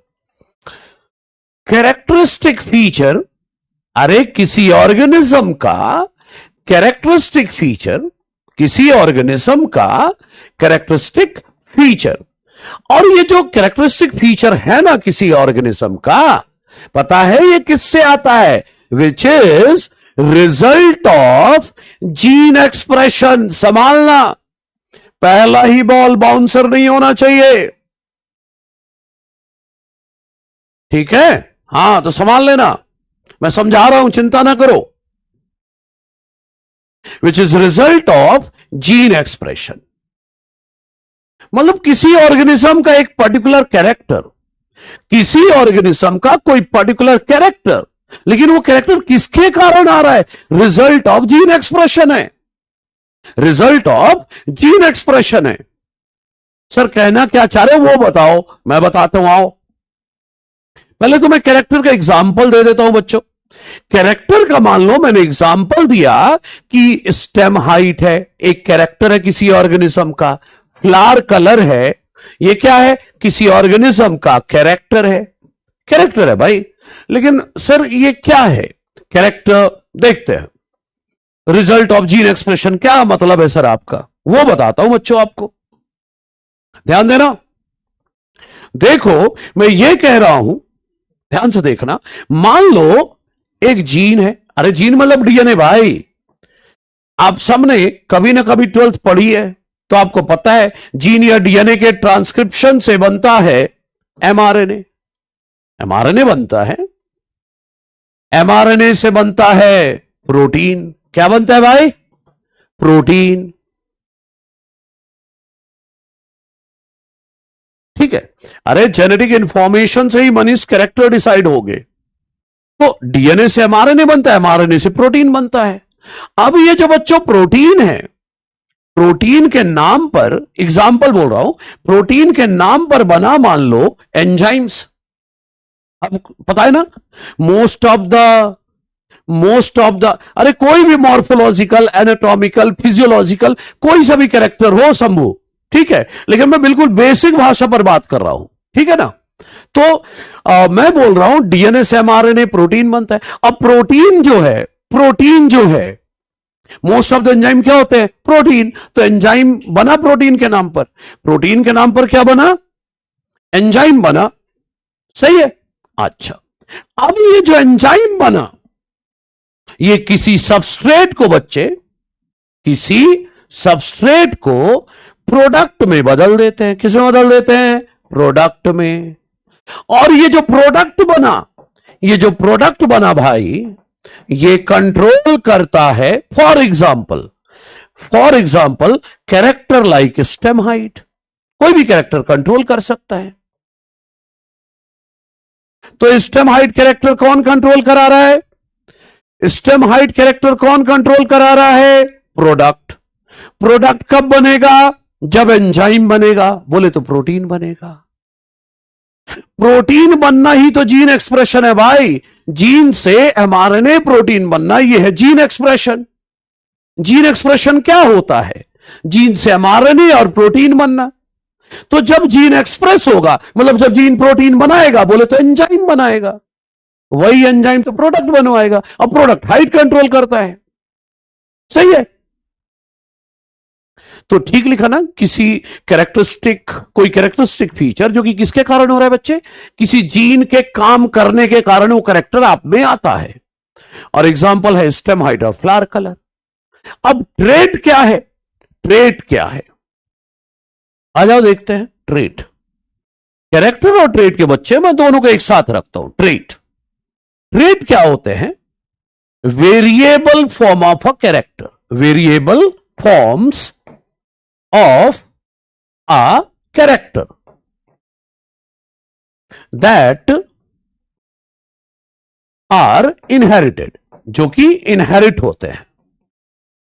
कैरेक्टरिस्टिक फीचर। अरे किसी ऑर्गेनिज्म का कैरेक्टरिस्टिक फीचर, किसी ऑर्गेनिज्म का कैरेक्टरिस्टिक फीचर। और ये जो कैरेक्टरिस्टिक फीचर है ना किसी ऑर्गेनिज्म का, पता है ये किससे आता है? Which is result of gene expression. संभालना, पहला ही बॉल बाउंसर नहीं होना चाहिए, ठीक है? हां तो संभाल लेना, मैं समझा रहा हूं, चिंता ना करो। Which is result of gene expression, मतलब किसी ऑर्गेनिज्म का एक पर्टिकुलर कैरेक्टर, किसी ऑर्गेनिज्म का कोई पर्टिकुलर कैरेक्टर, लेकिन वो कैरेक्टर किसके कारण आ रहा है? रिजल्ट ऑफ जीन एक्सप्रेशन है, रिजल्ट ऑफ जीन एक्सप्रेशन है। सर कहना क्या चाह रहे हो वो बताओ, मैं बताता हूं, आओ। पहले तो मैं कैरेक्टर का एग्जाम्पल दे देता हूं बच्चों। कैरेक्टर का मान लो मैंने एग्जाम्पल दिया कि स्टेम हाइट है, एक कैरेक्टर है किसी ऑर्गेनिज्म का। फ्लावर कलर है, ये क्या है? किसी ऑर्गेनिज्म का कैरेक्टर है, कैरेक्टर है भाई। लेकिन सर ये क्या है? कैरेक्टर, देखते हैं। रिजल्ट ऑफ जीन एक्सप्रेशन क्या मतलब है सर आपका, वो बताता हूं बच्चों आपको, ध्यान देना। देखो मैं ये कह रहा हूं, ध्यान से देखना। मान लो एक जीन है, अरे जीन मतलब डीएनए भाई। आप सबने कभी ना कभी 12th पढ़ी है, तो आपको पता है जीन या डीएनए के ट्रांसक्रिप्शन से बनता है एमआरएनए। एमआरएनए बनता है, एमआरएनए से बनता है प्रोटीन। क्या बनता है भाई? प्रोटीन, ठीक है? अरे जेनेटिक इंफॉर्मेशन से ही मनीष कैरेक्टर डिसाइड हो गए। तो डीएनए से एमआरएनए बनता है, एमआरएनए से प्रोटीन बनता है। अब ये जो बच्चों प्रोटीन है, प्रोटीन के नाम पर, एग्जाम्पल बोल रहा हूं, प्रोटीन के नाम पर बना मान लो एंजाइम्स। अब पता है ना, मोस्ट ऑफ द अरे कोई भी मॉर्फोलॉजिकल, एनाटॉमिकल, फिजियोलॉजिकल कोई सा भी कैरेक्टर हो शंभू, ठीक है? लेकिन मैं बिल्कुल बेसिक भाषा पर बात कर रहा हूं, ठीक है ना? तो मैं बोल रहा हूं डीएनए से एमआरएनए प्रोटीन बनता है। अब प्रोटीन जो है मोस्ट ऑफ द एंजाइम क्या होते हैं? प्रोटीन। तो एंजाइम बना प्रोटीन के नाम पर, प्रोटीन के नाम पर क्या बना? एंजाइम बना, सही है? अच्छा, अब ये जो एंजाइम बना, ये किसी सबस्ट्रेट को बच्चे, किसी सबस्ट्रेट को प्रोडक्ट में बदल देते हैं। किसमें बदल देते हैं? प्रोडक्ट में। और ये जो प्रोडक्ट बना भाई, ये कंट्रोल करता है for example character like stem height. कोई भी कैरेक्टर कंट्रोल कर सकता है। तो स्टेम हाइट कैरेक्टर कौन कंट्रोल करा रहा है? स्टेम हाइट कैरेक्टर कौन कंट्रोल करा रहा है? प्रोडक्ट। प्रोडक्ट कब बनेगा? जब एंजाइम बनेगा। बोले तो प्रोटीन बनेगा। प्रोटीन बनना ही तो जीन एक्सप्रेशन है भाई। जीन से एमआरएनए प्रोटीन बनना, यह है जीन एक्सप्रेशन। जीन एक्सप्रेशन क्या होता है? जीन से एमआरएनए और प्रोटीन बनना। तो जब जीन एक्सप्रेस होगा, मतलब जब जीन प्रोटीन बनाएगा, बोले तो एंजाइम बनाएगा, वही एंजाइम तो प्रोडक्ट बनवाएगा। और प्रोडक्ट हाइट कंट्रोल करता है, सही है? तो ठीक लिखा ना? किसी कैरेक्टरिस्टिक, कोई कैरेक्टरिस्टिक फीचर जो कि किसके कारण हो रहा है बच्चे? किसी जीन के काम करने के कारण वो कैरेक्टर आप में आता है। और एग्जांपल है स्टेम हाइट और फ्लावर कलर। अब ट्रेट क्या है? ट्रेट क्या है? आ जाओ देखते हैं। ट्रेट, कैरेक्टर और ट्रेट के बच्चे मैं दोनों को एक साथ रखता हूं। ट्रेट क्या होते हैं? Variable form of a character, variable forms of a character that are inherited, जो कि इनहेरिट होते हैं।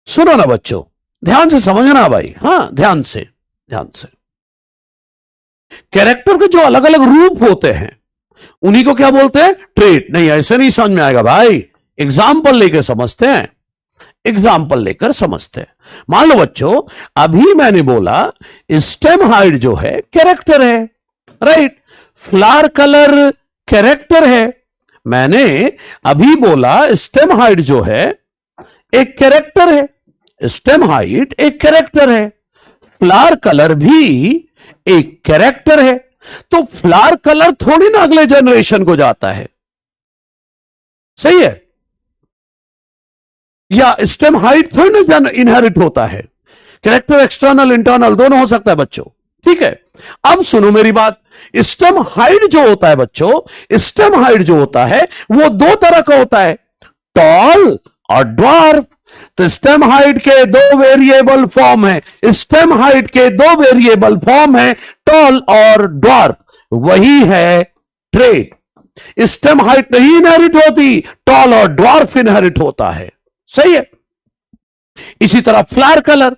सुनो ना बच्चों, ध्यान से समझना भाई, हां ध्यान से कैरेक्टर के जो अलग अलग रूप होते हैं उन्हीं को क्या बोलते हैं? ट्रेट। नहीं, ऐसे नहीं समझ में आएगा भाई, एग्जाम्पल लेकर समझते हैं, एग्जाम्पल लेकर समझते हैं। मान लो बच्चों, अभी मैंने बोला स्टेम हाइट जो है कैरेक्टर है, राइट। फ्लावर कलर कैरेक्टर है। मैंने अभी बोला स्टेम हाइट जो है एक कैरेक्टर है, स्टेम हाइट एक कैरेक्टर है, फ्लावर कलर भी एक कैरेक्टर है। तो फ्लावर कलर थोड़ी ना अगले जनरेशन को जाता है, सही है? या स्टेम हाइट थोड़ी ना इनहेरिट होता है। कैरेक्टर एक्सटर्नल इंटरनल दोनों हो सकता है बच्चों, ठीक है। अब सुनो मेरी बात, स्टेम हाइट जो होता है बच्चों, स्टेम हाइट जो होता है वो दो तरह का होता है, टॉल और ड्वार्फ। तो स्टेम हाइट के दो वेरिएबल फॉर्म है, स्टेम हाइट के दो वेरिएबल फॉर्म है, टॉल और ड्वार्फ। वही है ट्रेट। स्टेम हाइट नहीं इनहेरिट होती, टॉल और ड्वार्फ इनहेरिट होता है, सही है। इसी तरह फ्लावर कलर,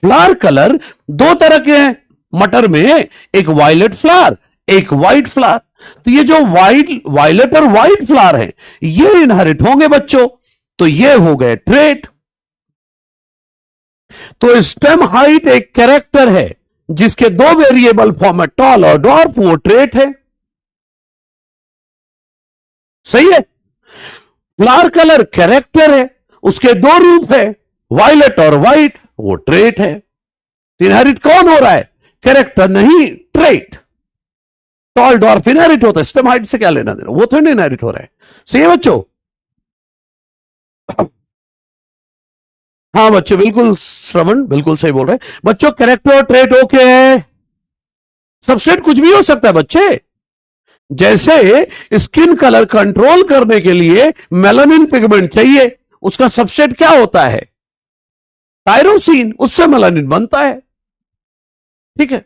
फ्लावर कलर दो तरह के हैं मटर में, एक वायलेट फ्लावर एक व्हाइट फ्लावर। तो ये जो वायलेट और व्हाइट फ्लावर है ये इनहेरिट होंगे बच्चों, तो ये हो गए ट्रेट। तो स्टेम हाइट एक कैरेक्टर है जिसके दो वेरिएबल फॉर्म है, टॉल और ड्वार्फ, वो ट्रेट है, सही है। फ्लावर कलर कैरेक्टर है, उसके दो रूप है, वायलेट और व्हाइट, वो ट्रेट है। इनहेरिट कौन हो रहा है? कैरेक्टर नहीं, ट्रेट। टॉल ड्वार्फ इनहेरिट होता है, स्टेम हाइट से क्या लेना देना, वो तो नहीं इनहेरिट हो रहा है, सही है बच्चों? हाँ बच्चे, बिल्कुल श्रवण बिल्कुल सही बोल रहे हैं बच्चों। कैरेक्टर और ट्रेट ओके है, सबसेट कुछ भी हो सकता है बच्चे। जैसे स्किन कलर कंट्रोल करने के लिए मेलानिन पिगमेंट चाहिए, उसका सबसेट क्या होता है? टायरोसिन, उससे मेलानिन बनता है, ठीक है,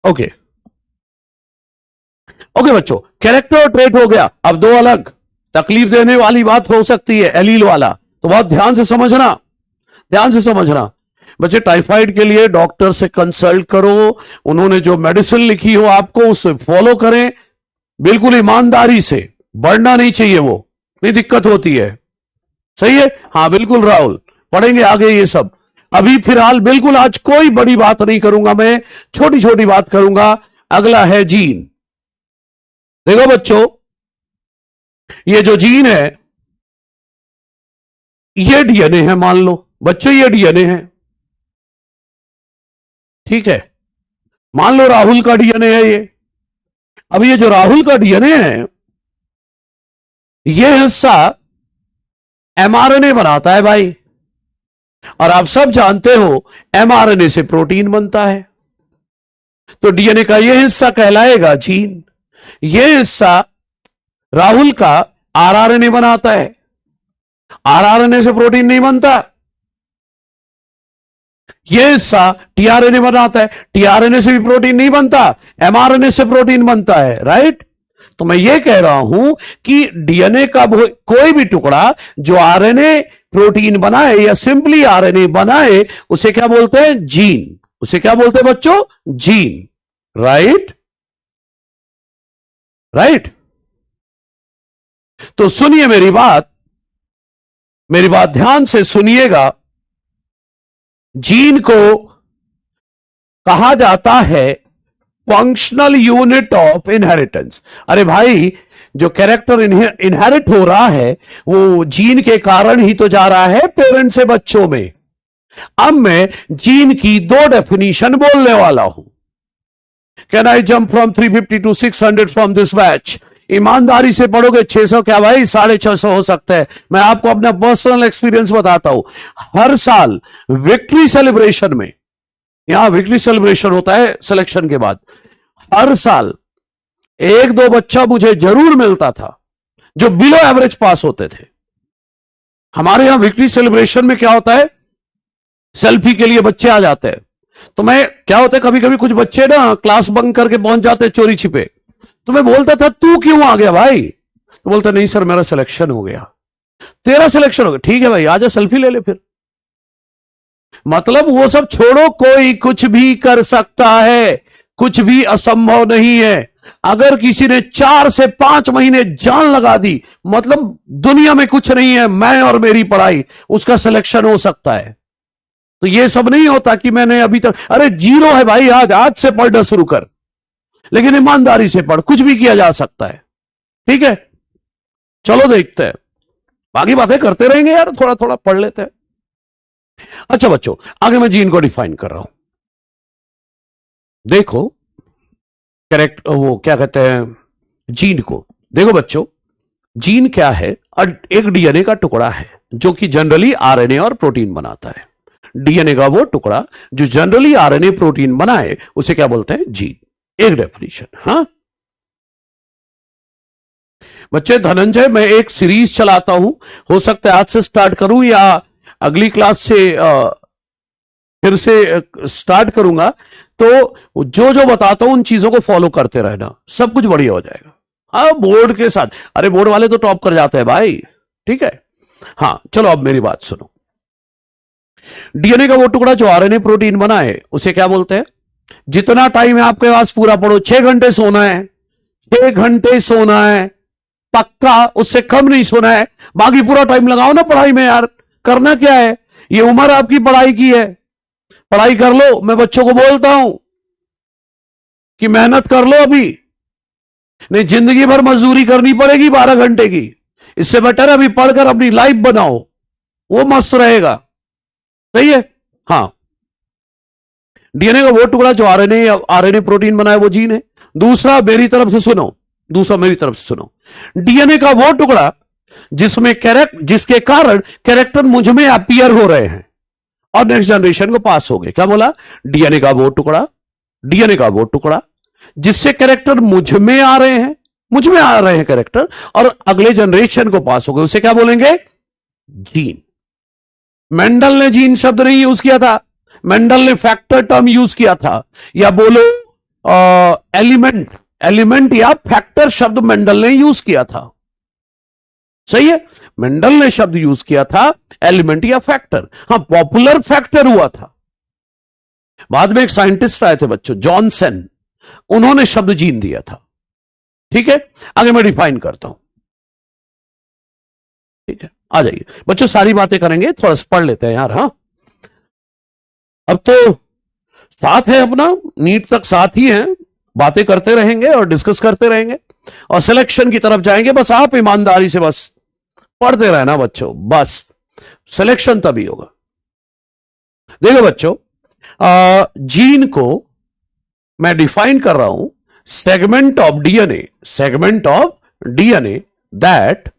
ओके। ओके बच्चों, कैरेक्टर और ट्रेट हो गया। अब दो अलग तकलीफ देने वाली बात हो सकती है, एलील वाला, तो बहुत ध्यान से समझना, ध्यान से समझना बच्चे। टाइफाइड के लिए डॉक्टर से कंसल्ट करो, उन्होंने जो मेडिसिन लिखी हो आपको उसे फॉलो करें, बिल्कुल ईमानदारी से, बढ़ना नहीं चाहिए, वो नहीं दिक्कत होती है, सही है। हाँ बिल्कुल राहुल, पढ़ेंगे आगे ये सब। अभी फिलहाल बिल्कुल आज कोई बड़ी बात नहीं करूंगा मैं, छोटी छोटी बात करूंगा। अगला है जीन। देखो बच्चों, ये जो जीन है ये डीएनए है, मान लो बच्चों ये डीएनए है, ठीक है। मान लो राहुल का डीएनए है ये। अब ये जो राहुल का डीएनए है ये हिस्सा एमआरएनए बनाता है भाई, और आप सब जानते हो एमआरएनए से प्रोटीन बनता है। तो डीएनए का यह हिस्सा कहलाएगा जीन। यह हिस्सा राहुल का आरआरएनए बनाता है, आरआरएनए से प्रोटीन नहीं बनता। यह हिस्सा टीआरएनए बनाता है, टीआरएनए से भी प्रोटीन नहीं बनता, एमआरएनए से प्रोटीन बनता है, राइट। तो मैं यह कह रहा हूं कि डीएनए का कोई भी टुकड़ा जो आरएनए प्रोटीन बनाए या सिंपली आरएनए बनाए उसे क्या बोलते हैं? जीन। उसे क्या बोलते हैं बच्चों? Gene, right, right. तो सुनिए मेरी बात, मेरी बात ध्यान से सुनिएगा। जीन को कहा जाता है फंक्शनल यूनिट ऑफ इनहेरिटेंस। अरे भाई, जो कैरेक्टर इनहेरिट हो रहा है वो जीन के कारण ही तो जा रहा है पेरेंट्स से बच्चों में। अब मैं जीन की दो डेफिनेशन बोलने वाला हूं। Can I jump from 350 to 600 from this batch? ईमानदारी से पढ़ोगे 600 क्या भाई, 650 हो सकता है। मैं आपको अपना पर्सनल एक्सपीरियंस बताता हूं। हर साल विक्ट्री सेलिब्रेशन में, यहां विक्ट्री सेलिब्रेशन होता है सिलेक्शन के बाद, हर साल एक दो बच्चा मुझे जरूर मिलता था जो बिलो एवरेज पास होते थे। हमारे यहां विक्ट्री सेलिब्रेशन में क्या होता है, सेल्फी के लिए बच्चे आ जाते हैं। तो मैं क्या होता है, कभी कभी कुछ बच्चे ना क्लास बंक करके पहुंच जाते हैं चोरी छिपे। तो मैं बोलता था तू क्यों आ गया भाई? तो बोलता नहीं सर मेरा सिलेक्शन हो गया। तेरा सिलेक्शन हो गया, ठीक है भाई आजा सेल्फी ले ले फिर। मतलब वो सब छोड़ो, कोई कुछ भी कर सकता है, कुछ भी असंभव नहीं है। अगर किसी ने 4 से 5 महीने जान लगा दी, मतलब दुनिया में कुछ नहीं है, मैं और मेरी पढ़ाई, उसका सिलेक्शन हो सकता है। तो ये सब नहीं होता कि मैंने अभी तक, अरे जीरो है भाई, आज से पढ़ना शुरू कर, लेकिन ईमानदारी से पढ़, कुछ भी किया जा सकता है। ठीक है, चलो देखते हैं, बाकी बातें करते रहेंगे यार, थोड़ा थोड़ा पढ़ लेते हैं। अच्छा बच्चों, आगे मैं जीन को डिफाइन कर रहा हूं। देखो करेक्ट, वो क्या कहते हैं जीन को, देखो बच्चों, जीन क्या है? एक डीएनए का टुकड़ा है जो कि जनरली आरएनए और प्रोटीन बनाता है। डीएनए का वो टुकड़ा जो जनरली आरएनए प्रोटीन बनाए, उसे क्या बोलते हैं? जीन। एक डेफिनेशन। हाँ बच्चे, धनंजय मैं एक सीरीज चलाता हूं, हो सकता है आज से स्टार्ट करूं या अगली क्लास से फिर से स्टार्ट करूंगा। तो जो जो बताता हूं उन चीजों को फॉलो करते रहना, सब कुछ बढ़िया हो जाएगा। हाँ बोर्ड के साथ, अरे बोर्ड वाले तो टॉप कर जाते हैं भाई। ठीक है, हाँ चलो अब मेरी बात सुनो। डीएनए का वो टुकड़ा जो आरएनए प्रोटीन बनाए, उसे क्या बोलते हैं? जितना टाइम है आपके पास पूरा पढ़ो। 6 घंटे सोना है, 6 घंटे सोना है पक्का, उससे कम नहीं सोना है। बाकी पूरा टाइम लगाओ ना पढ़ाई में यार, करना क्या है? ये उम्र आपकी पढ़ाई की है, पढ़ाई कर लो। मैं बच्चों को बोलता हूं कि मेहनत कर लो अभी, नहीं जिंदगी भर मजदूरी करनी पड़ेगी 12 घंटे की। इससे बेटर अभी पढ़कर अपनी लाइफ बनाओ, वो मस्त रहेगा। सही है? हाँ, डीएनए का वो टुकड़ा जो आरएनए प्रोटीन बनाए, वो जीन है। दूसरा मेरी तरफ से सुनो, डीएनए का वो टुकड़ा जिसके कारण कैरेक्टर मुझ में अपीयर हो रहे हैं और नेक्स्ट जनरेशन को पास हो गए। क्या बोला? डीएनए का वो टुकड़ा जिससे कैरेक्टर मुझ में आ रहे हैं कैरेक्टर, और अगले जनरेशन को पास हो गए, उसे क्या बोलेंगे? जीन। मेंडल ने जीन शब्द नहीं यूज किया था, मेंडल ने फैक्टर टर्म यूज किया था, या बोलो एलिमेंट या फैक्टर शब्द मेंडल ने यूज किया था। सही है, मेंडल ने शब्द यूज किया था एलिमेंट या फैक्टर। हां, पॉपुलर फैक्टर हुआ था। बाद में एक साइंटिस्ट आए थे बच्चों, जॉनसन, उन्होंने शब्द जीन दिया था। ठीक है, आगे मैं डिफाइन करता हूं। ठीक है, आ जाइए बच्चों, सारी बातें करेंगे, थोड़ा सा पढ़ लेते हैं यार। हाँ, अब तो साथ है अपना, नीट तक साथ ही है, बातें करते रहेंगे और डिस्कस करते रहेंगे और सिलेक्शन की तरफ जाएंगे। बस आप ईमानदारी से बस पढ़ते रहना बच्चों, बस सिलेक्शन तभी होगा। देखो बच्चों, जीन को मैं डिफाइन कर रहा हूं, segment of DNA that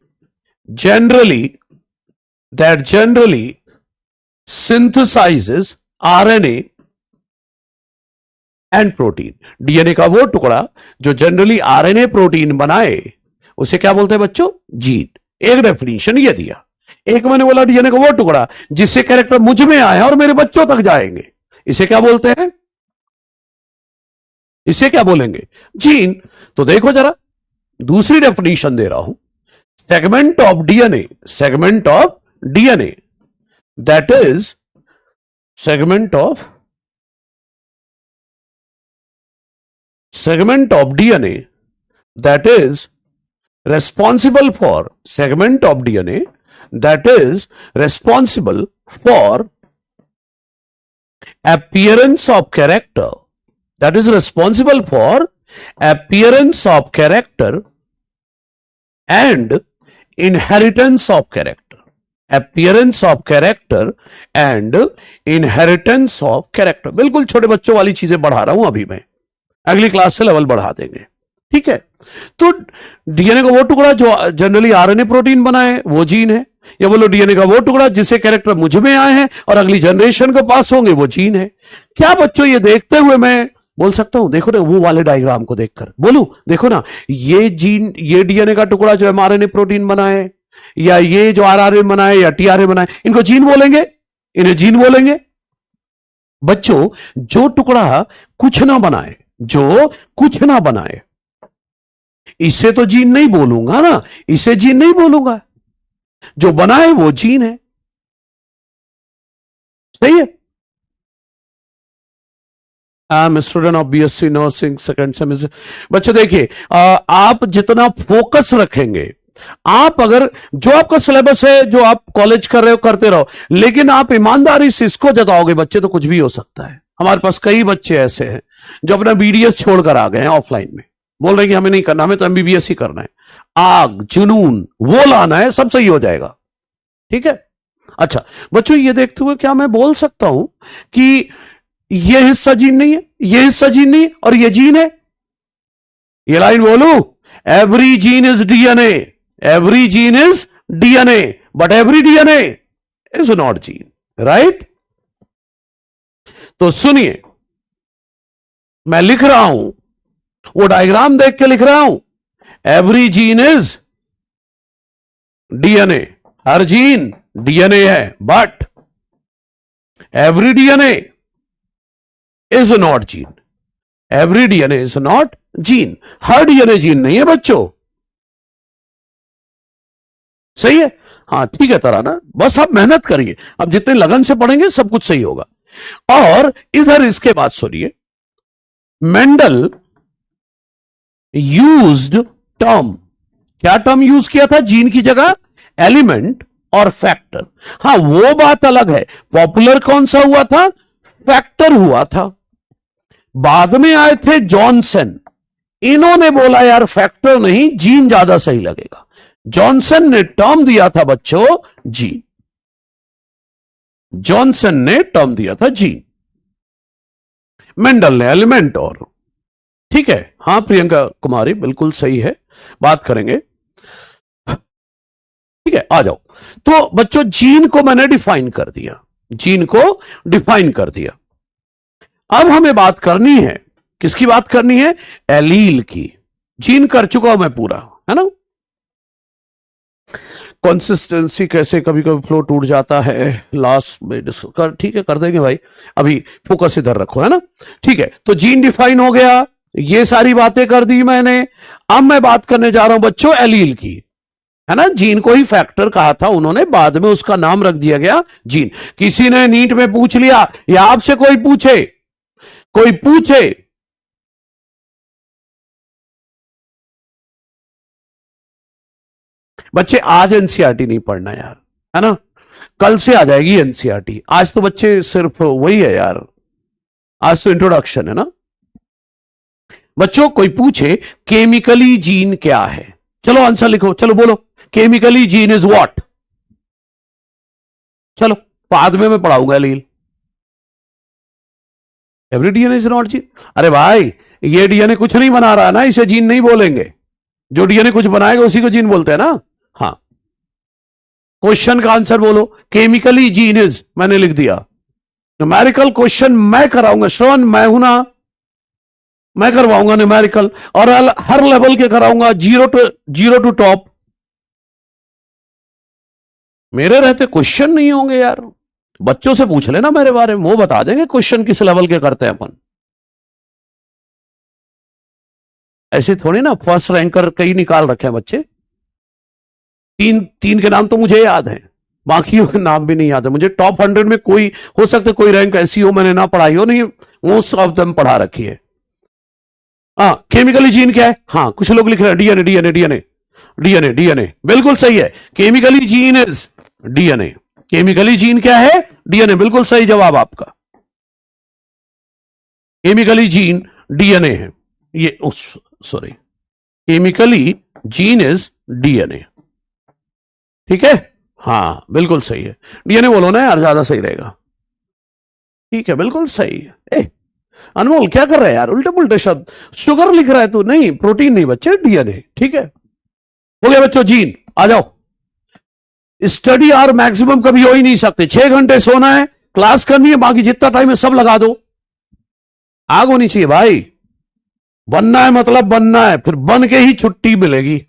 generally synthesizes RNA and protein. DNA का वो टुकड़ा जो जनरली आरएनए प्रोटीन बनाए, उसे क्या बोलते हैं बच्चों? जीन। एक डेफिनेशन ये दिया। एक मैंने बोला डीएनए का वो टुकड़ा जिससे कैरेक्टर मुझ में आए और मेरे बच्चों तक जाएंगे, इसे क्या बोलते हैं? इसे क्या बोलेंगे? जीन। तो देखो जरा, दूसरी डेफिनेशन दे रहा हूं, segment of DNA that is segment of DNA that is responsible for appearance of character, and inheritance of character, बिल्कुल छोटे बच्चों वाली चीजें बढ़ा रहा हूं अभी मैं, अगली क्लास से लेवल बढ़ा देंगे। ठीक है, तो डीएनए का वो टुकड़ा जो जनरली आरएनए प्रोटीन बनाए, वो जीन है। या बोलो डीएनए का वो टुकड़ा जिससे कैरेक्टर मुझ में आए हैं और अगली जनरेशन को पास होंगे, वो जीन है। क्या बच्चों, ये देखते हुए मैं बोल सकता हूं, देखो ना वो वाले डायग्राम को देखकर बोलूं, देखो ना ये जीन, ये डीएनए का टुकड़ा जो एमआरएनए प्रोटीन बनाए, या ये जो आरआरएनए बनाए या टीआरएनए बनाए, इनको जीन बोलेंगे, इन्हें जीन बोलेंगे। बच्चों, जो टुकड़ा कुछ ना बनाए, इसे तो जीन नहीं बोलूंगा ना, इसे जीन नहीं बोलूंगा। जो बनाए वो जीन है। सही है? I am student of BSc nursing second semester. बच्चे देखिए, आप जितना फोकस रखेंगे, आप अगर जो आपका सिलेबस है, जो आप कॉलेज कर रहे हो करते रहो, लेकिन आप ईमानदारी से इसको जताओगे बच्चे, तो कुछ भी हो सकता है। हमारे पास कई बच्चे ऐसे हैं जो अपना बीडीएस छोड़कर आ गए हैं ऑफलाइन में, बोल रहे हैं कि हमें नहीं करना, हमें तो एमबीबीएस ही करना है। आग जुनून वो लाना है, सब सही हो जाएगा। ठीक है। अच्छा बच्चों, ये देखते हुए क्या मैं बोल सकता हूं कि ये हिस्सा जीन नहीं है, ये हिस्सा जीन नहीं है, और ये जीन है? ये लाइन बोलू, every gene is DNA, every gene is DNA, but every DNA is not gene, right? तो सुनिए, मैं लिख रहा हूं, वो डायग्राम देख के लिख रहा हूं, एवरी जीन इज डीएनए, हर जीन डीएनए है, but every DNA is not gene, every DNA is not gene, हर डीएनए जीन नहीं है बच्चों। सही है? हाँ ठीक है तराना, बस आप मेहनत करिए, अब जितने लगन से पढ़ेंगे सब कुछ सही होगा। और इधर इसके बाद सुनिए, मेंडल यूज्ड टर्म, क्या टर्म यूज किया था जीन की जगह? एलिमेंट और फैक्टर। हां वो बात अलग है, पॉपुलर कौन सा हुआ था? फैक्टर हुआ था। बाद में आए थे जॉनसन, इन्होंने बोला यार फैक्टर नहीं, जीन ज्यादा सही लगेगा। जॉनसन ने टर्म दिया था बच्चों जीन, जॉनसन ने टर्म दिया था जीन, मेंडल ने एलिमेंट। और ठीक है, हां प्रियंका कुमारी बिल्कुल सही है, बात करेंगे। ठीक है, आ जाओ। तो बच्चों जीन को मैंने डिफाइन कर दिया, जीन को डिफाइन कर दिया। अब हमें बात करनी है, किसकी बात करनी है? एलील की। जीन कर चुका हूं मैं पूरा, है ना? कंसिस्टेंसी कैसे कभी कभी फ्लो टूट जाता है, लास्ट में डिस्कस कर, ठीक है कर देंगे भाई, अभी फोकस इधर रखो, है ना? ठीक है, तो जीन डिफाइन हो गया, ये सारी बातें कर दी मैंने। अब मैं बात करने जा रहा हूं बच्चों एलील की, है ना? जीन को ही फैक्टर कहा था उन्होंने, बाद में उसका नाम रख दिया गया जीन। किसी ने नीट में पूछ लिया, या आपसे कोई पूछे, कोई पूछे बच्चे, आज एनसीईआरटी नहीं पढ़ना यार, है ना? कल से आ जाएगी एनसीईआरटी, आज तो बच्चे सिर्फ वही है यार, आज तो इंट्रोडक्शन है ना बच्चों। कोई पूछे केमिकली जीन क्या है, चलो आंसर लिखो, चलो बोलो, केमिकली जीन इज व्हाट? चलो बाद में मैं पढ़ाऊंगा allele. Every DNA is not gene. अरे भाई ये डीएनए कुछ नहीं बना रहा ना, इसे जीन नहीं बोलेंगे, जो डीएनए कुछ बनाएगा उसी को जीन बोलते हैं ना। हाँ, क्वेश्चन का आंसर बोलो, केमिकली जीन इज, मैंने लिख दिया। न्यूमेरिकल क्वेश्चन मैं कराऊंगा, श्रवण मैं हूं ना, मैं करवाऊंगा न्यूमेरिकल, और हर लेवल के कराऊंगा, जीरो टू टॉप। मेरे रहते क्वेश्चन नहीं होंगे यार, बच्चों से पूछ लेना मेरे बारे में, वो बता देंगे क्वेश्चन किस लेवल के करते हैं अपन। ऐसे थोड़ी ना फर्स्ट रैंकर कई निकाल रखे हैं बच्चे, तीन के नाम तो मुझे याद हैं, बाकियों के नाम भी नहीं याद है मुझे। टॉप 100 में कोई हो सकता है, कोई रैंक ऐसी हो मैंने ना पढ़ाई हो, नहीं मोस्ट ऑफ देम पढ़ा रखी है। हाँ, केमिकली जीन क्या है? हाँ कुछ लोग लिख रहे हैं DNA DNA DNA DNA DNA, बिल्कुल सही है, chemically gene is DNA. Chemically gene क्या है? डीएनए, बिल्कुल सही जवाब आपका, केमिकली जीन डीएनए है ये, sorry, chemically gene is DNA. ठीक है, हाँ बिल्कुल सही है, डीएनए बोलो ना यार, ज्यादा सही रहेगा। ठीक है, बिल्कुल सही है। अनमोल क्या कर रहा है यार, उल्टे पुल्टे शब्द, शुगर लिख रहा है तू, नहीं प्रोटीन नहीं बच्चे, डीएनए। ठीक है, हो गया बच्चों जीन। आ जाओ, स्टडी आवर मैक्सिमम कभी हो ही नहीं सकते, 6 घंटे सोना है, क्लास करनी है, बाकी जितना टाइम है सब लगा दो। आग होनी चाहिए भाई, बनना है मतलब बनना है, फिर बन के ही छुट्टी मिलेगी।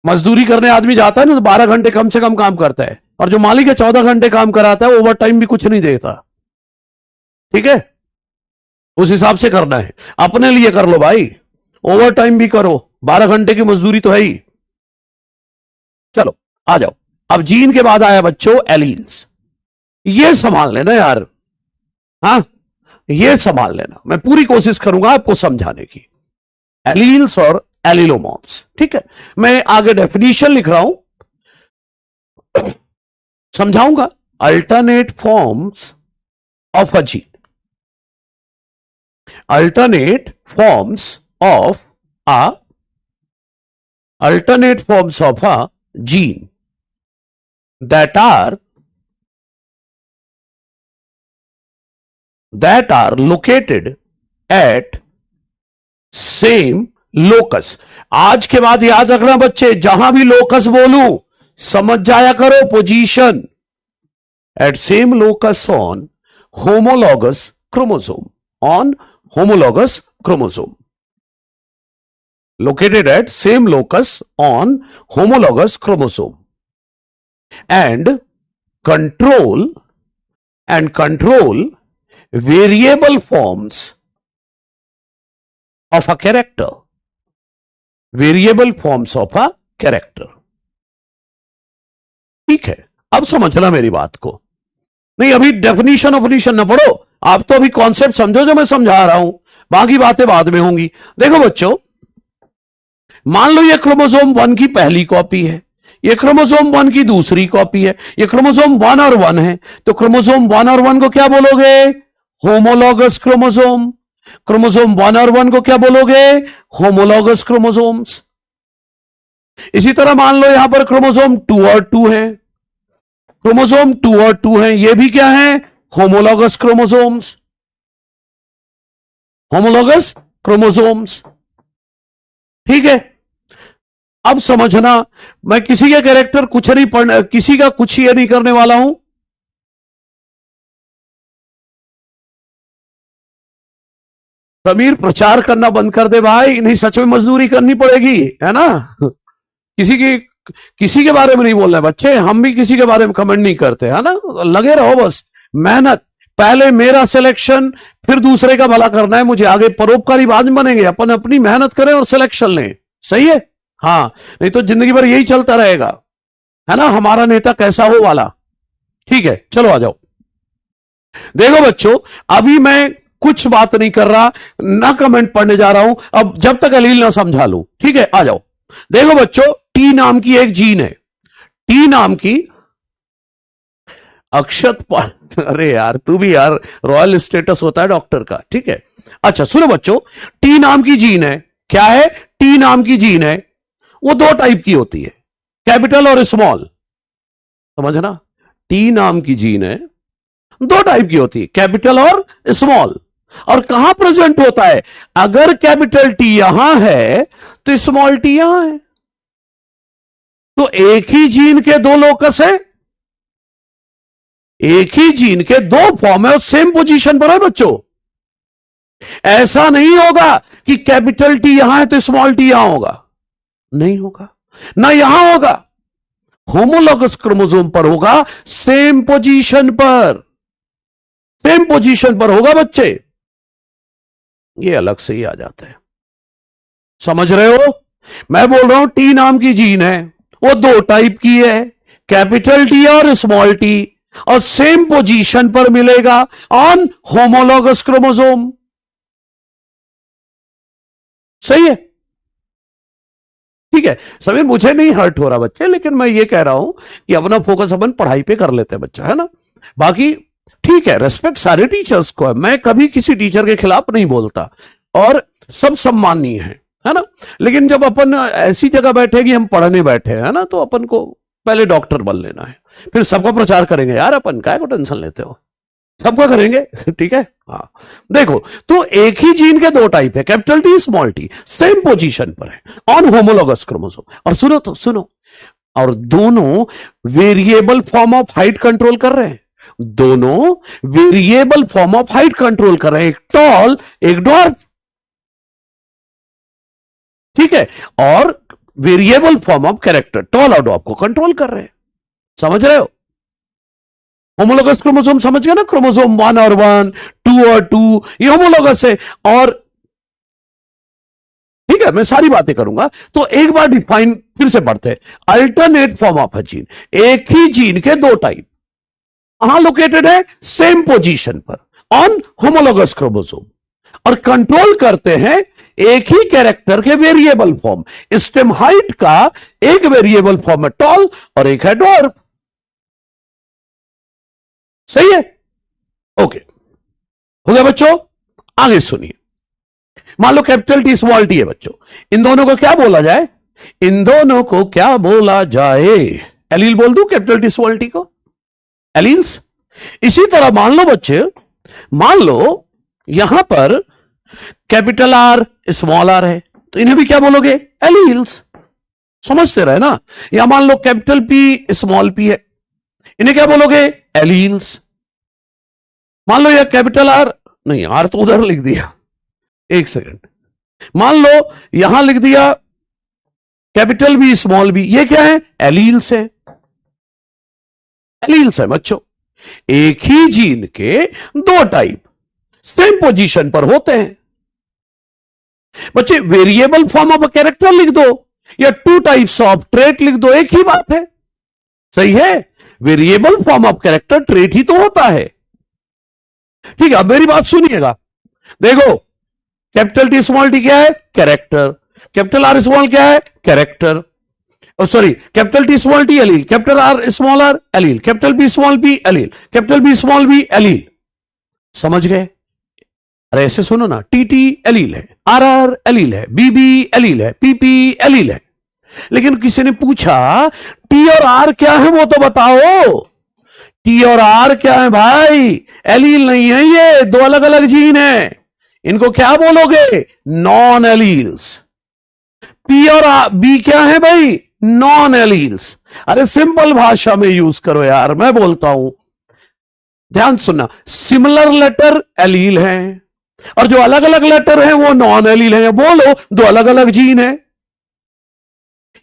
मजदूरी करने आदमी जाता है ना तो 12 घंटे कम से कम काम करता है, और जो मालिक है 14 घंटे काम कराता है, ओवर टाइम भी कुछ नहीं देता। ठीक है, उस हिसाब से करना है, अपने लिए कर लो भाई, ओवर टाइम भी करो, 12 घंटे की मजदूरी तो है ही। चलो आ जाओ, अब जीन के बाद आया बच्चों एलील्स, ये संभाल लेना यार, हाँ, ये संभाल लेना, मैं पूरी कोशिश करूंगा आपको समझाने की। एलील्स और एलिलोमॉर्फ्स, ठीक है। मैं आगे डेफिनेशन लिख रहा हूं, समझाऊंगा। Alternate forms of a gene, alternate forms of a gene that are located at same locus। आज के बाद याद रखना बच्चे, जहां भी लोकस बोलूं समझ जाया करो position. At same locus on homologous chromosome, on homologous chromosome, located at same locus on homologous chromosome, and control variable forms of a character, variable forms of a character। ठीक है, अब समझना मेरी बात को। नहीं, अभी डेफिनेशन ना पढ़ो, आप तो अभी कॉन्सेप्ट समझो जो मैं समझा रहा हूं, बाकी बातें बाद में होंगी। देखो बच्चों, मान लो ये क्रोमोसोम 1 की पहली कॉपी है, ये क्रोमोसोम 1 की दूसरी कॉपी है, ये क्रोमोसोम 1 और 1 है, तो क्रोमोसोम 1 और 1 को क्या बोलोगे? Homologous chromosome. क्रोमोसोम 1 और 1 को क्या बोलोगे? Homologous chromosomes. इसी तरह मान लो यहां पर क्रोमोसोम 2 और 2 है, क्रोमोसोम 2 और 2 है, ये भी क्या है? Homologous chromosomes, homologous chromosomes. ठीक है, अब समझना, मैं किसी के कैरेक्टर कुछ नहीं पढ़ने, किसी का कुछ ये नहीं करने वाला हूं। समीर प्रचार करना बंद कर दे भाई, नहीं सच में मजदूरी करनी पड़ेगी, है ना। किसी के बारे में नहीं बोलना है बच्चे, हम भी किसी के बारे में कमेंट नहीं करते, है ना। लगे रहो बस, मेहनत, पहले मेरा सिलेक्शन फिर दूसरे का भला करना है मुझे, आगे परोपकारी बाद में बनेंगे। अपन अपनी मेहनत करें और सिलेक्शन लें, सही है। हाँ, नहीं तो जिंदगी भर यही चलता रहेगा, है ना, हमारा नेता कैसा हो वाला। ठीक है, चलो आ जाओ। देखो बच्चों, अभी मैं कुछ बात नहीं कर रहा, ना कमेंट पढ़ने जा रहा हूं, अब जब तक अलील ना समझा लूं। ठीक है, आ जाओ। देखो बच्चों, टी नाम की एक जीन है, टी नाम की अक्षत अरे यार, तू भी यार, रॉयल स्टेटस होता है डॉक्टर का। ठीक है, अच्छा सुनो बच्चों, टी नाम की जीन है, क्या है? टी नाम की जीन है, वो 2 टाइप की होती है, कैपिटल और स्मॉल। समझना, टी नाम की जीन है, 2 टाइप की होती है, कैपिटल और स्मॉल। और कहां प्रेजेंट होता है? अगर कैपिटल टी यहां है तो स्मॉल टी यहां है, तो एक ही जीन के 2 लोकस है, एक ही जीन के 2 फॉर्म है और सेम पोजीशन पर है बच्चों। ऐसा नहीं होगा कि कैपिटल टी यहां है तो स्मॉल टी यहां होगा, नहीं होगा, ना यहां होगा, होमोलॉगस क्रोमोसोम पर होगा, सेम पोजीशन पर, सेम पोजीशन पर होगा बच्चे। ये अलग से ही आ जाता है, समझ रहे हो? मैं बोल रहा हूं टी नाम की जीन है, वो 2 टाइप की है, कैपिटल टी और स्मॉल टी, और सेम पोजीशन पर मिलेगा ऑन होमोलॉगस क्रोमोसोम। सही है, ठीक है। समीर मुझे नहीं हर्ट हो रहा बच्चे, लेकिन मैं ये कह रहा हूं कि अपना फोकस अपन पढ़ाई पे कर लेते हैं बच्चा, है ना। बाकी ठीक है, रेस्पेक्ट सारे टीचर्स को है, मैं कभी किसी टीचर के खिलाफ नहीं बोलता, और सब सम्माननीय है ना। लेकिन जब अपन ऐसी जगह बैठे कि हम पढ़ने बैठे हैं ना, तो अपन को पहले डॉक्टर बन लेना है, फिर सबका प्रचार करेंगे। यार अपन काय को टेंशन लेते हो, सबका करेंगे। ठीक है, हाँ। देखो, तो एक ही जीन के 2 टाइप है, capital T small T, same position पर है ऑन होमोलॉगस क्रोमोसोम। और सुनो तो सुनो, और दोनों variable form of height control कर रहे हैं, दोनों variable form of height control कर रहे हैं, एक टॉल एक ड्वार्फ। ठीक है, और variable form of character, tall और ड्वार्फ को कंट्रोल कर रहे हैं। समझ रहे हो? होमोलॉगस क्रोमोसोम समझ गया ना, क्रोमोसोम 1 और 1, 2 और 2, ये होमोलॉगस है। और ठीक है, मैं सारी बातें करूंगा, तो एक बार डिफाइन फिर से पढ़ते हैं। Alternate form of a gene, एक ही जीन के 2 टाइप, कहां लोकेटेड है? सेम पोजीशन पर, ऑन होमोलोगस क्रोमोसोम और कंट्रोल करते हैं एक ही कैरेक्टर के वेरिएबल फॉर्म। स्टेम हाइट का एक वेरिएबल फॉर्म है टॉल और एक है डॉर्फ। सही है? ओके, हो गया बच्चों? आगे सुनिए। मान लो कैपिटल टी स्मॉल टी है बच्चों, इन दोनों को क्या बोला जाए? इन दोनों को क्या बोला जाए? एलील बोल दूं कैपिटल टी स्मॉल टी को? एलील्स। इसी तरह मान लो बच्चे, मान लो यहां पर कैपिटल आर स्मॉल आर है, तो इन्हें भी क्या बोलोगे? एलील्स। समझते रहे ना? या मान लो कैपिटल पी स्मॉल पी है, इन्हें क्या बोलोगे? एलील्स। मान लो यह कैपिटल आर, नहीं आर तो उधर लिख दिया, एक सेकंड, मान लो यहां लिख दिया कैपिटल बी स्मॉल बी, ये क्या है? एलील्स है। एलील्स है बच्चों। एक ही जीन के दो टाइप सेम पोजीशन पर होते हैं। बच्चे variable form of a character लिख दो या टू टाइप्स ऑफ ट्रेट लिख दो, एक ही बात है। सही है? Variable form of character trait ही तो होता है। ठीक है, अब मेरी बात सुनिएगा। देखो कैपिटल टी स्मॉल टी क्या है? कैरेक्टर। कैपिटल आर स्मॉल क्या है? Character. Sorry, capital T small T allele, capital R small R allele, capital B small B allele, capital B small B allele. समझ गए? अरे ऐसे सुनो ना, टी टी एलील है, आर आर एलील है, बी बी एलील है, P P allele है। लेकिन किसी ने पूछा टी और आर क्या है, वो तो बताओ। टी और आर क्या है भाई? एलील नहीं है, ये दो अलग अलग जीन है। इनको क्या बोलोगे? Non alleles. पी और बी क्या है भाई? Non alleles. अरे सिंपल भाषा में यूज करो यार, मैं बोलता हूं, ध्यान सुनना। सिमिलर लेटर एलील है और जो अलग अलग लेटर हैं वो नॉन एलील है। बोलो दो अलग अलग जीन है।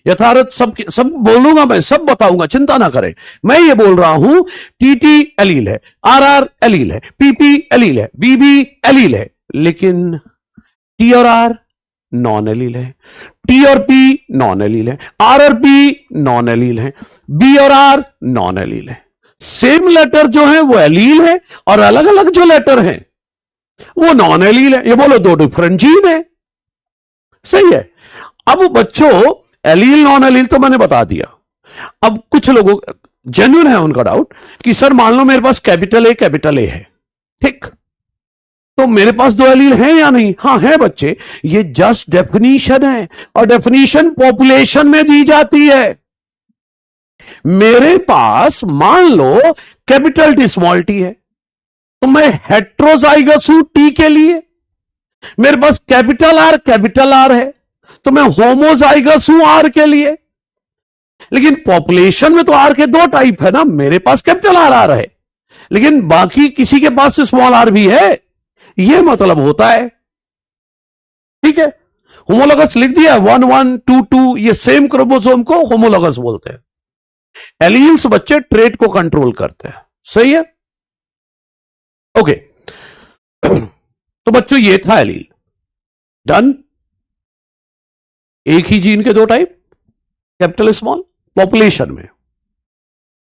यथार्थ सब बोलूंगा, मैं सब बताऊंगा, चिंता ना करें। मैं ये बोल रहा हूं टी टी एलील है, आर आर एलील है, पी पी एलील है, बी बी एलील है, लेकिन टी और आर नॉन एलील है, टी और पी नॉन एलील है, आर और पी नॉन एलील है, बी और आर नॉन एलील है। सेम लेटर जो है वो एलील है और अलग अलग जो लेटर हैं वो नॉन एलील है। ये बोलो दो डिफरेंट जीन है। सही है? अब बच्चों एलील नॉन एलील तो मैंने बता दिया। अब कुछ लोगों जेन्युइन है उनका डाउट कि सर मान लो मेरे पास कैपिटल ए है, ठीक, तो मेरे पास दो एलील हैं या नहीं? हाँ है बच्चे, ये जस्ट डेफिनीशन है और डेफिनीशन पॉपुलेशन में दी जाती है। मेरे पास मान लो कैपिटल टी स्मॉल टी है, तो मैं हेट्रोजाइगस हूं टी के लिए। मेरे पास कैपिटल आर है, तो मैं होमोजाइगस हूं आर के लिए। लेकिन पॉपुलेशन में तो आर के दो टाइप है ना, मेरे पास कैपिटल आर है, लेकिन बाकी किसी के पास स्मॉल आर भी है, यह मतलब होता है। ठीक है? होमोलोगस लिख दिया, 1 1 2 2, ये सेम क्रोमोसोम को होमोलोगस बोलते हैं। एलील्स बच्चे ट्रेट को कंट्रोल करते हैं। सही है? ओके। तो बच्चों ये था एलील। डन? एक ही जीन के दो टाइप, कैपिटल स्मॉल, पॉपुलेशन में,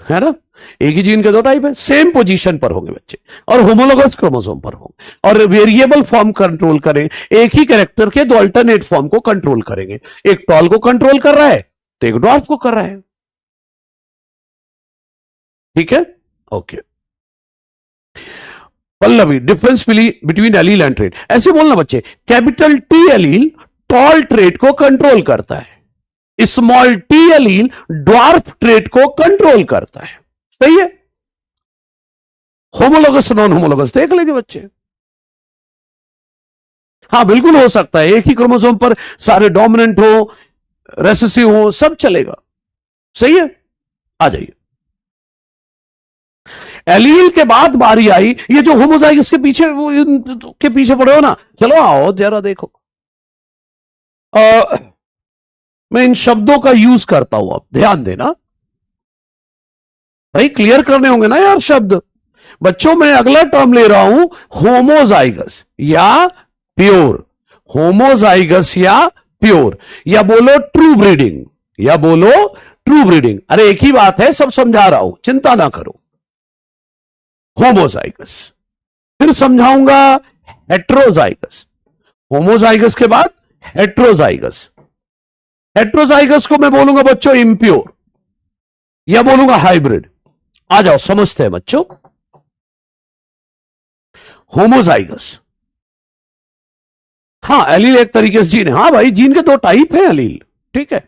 है ना? एक ही जीन के दो टाइप है, सेम पोजीशन पर होंगे बच्चे और होमोलोगस क्रोमोसोम पर होंगे और वेरिएबल फॉर्म कंट्रोल करें। एक ही कैरेक्टर के दो अल्टरनेट फॉर्म को कंट्रोल करेंगे। एक टॉल को कंट्रोल कर रहा है तो एक ड्वार्फ को कर रहा है। ठीक है? Okay. Pallavi, difference between allele and trait. ऐसे बोलना बच्चे, capital T allele tall trait को कंट्रोल करता है, small T allele dwarf trait को कंट्रोल करता है। सही है? होमोलोगस नॉन होमोलोगस देख लेंगे बच्चे। हां बिल्कुल हो सकता है एक ही क्रोमोसोम पर सारे डोमिनेंट हो, रेसेसिव हो, सब चलेगा। सही है? आ जाइए। एलील के बाद बारी आई ये जो होमोजाइगस के पीछे पड़े हो ना, चलो आओ जरा देखो। मैं इन शब्दों का यूज करता हूं, अब ध्यान देना भाई, क्लियर करने होंगे ना यार शब्द। बच्चों मैं अगला टर्म ले रहा हूं, होमोजाइगस या प्योर। होमोजाइगस या प्योर, या बोलो ट्रू ब्रीडिंग, या बोलो ट्रू ब्रीडिंग। अरे एक ही बात है, सब समझा रहा हूं, चिंता ना करो। होमोजाइगस, फिर समझाऊंगा हेट्रोजाइगस, होमोजाइगस के बाद हेट्रोजाइगस। हेट्रोजाइगस को मैं बोलूंगा बच्चों इम्प्योर, या बोलूंगा हाइब्रिड। आ जाओ समझते हैं बच्चों। होमोजाइगस, हाँ एलील एक तरीके से जीन है। हाँ भाई, जीन के दो टाइप हैं एलील, ठीक है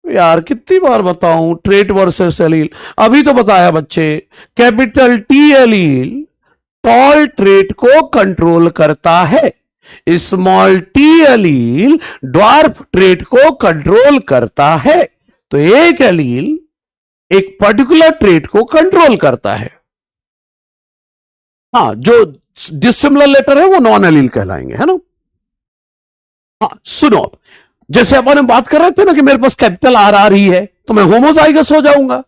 यार, कितनी बार बताऊं, ट्रेट वर्सेस एलील। अभी तो बताया बच्चे, capital T allele tall trait को कंट्रोल करता है, small T allele dwarf trait को कंट्रोल करता है। तो एक एलील एक पर्टिकुलर ट्रेट को कंट्रोल करता है। हाँ, जो डिसिमिलर लेटर है वो नॉन एलील कहलाएंगे, है ना। हाँ सुनो, जैसे अपन बात कर रहे थे ना कि मेरे पास कैपिटल आर आ रही है, तो मैं होमोजाइगस हो जाऊंगा।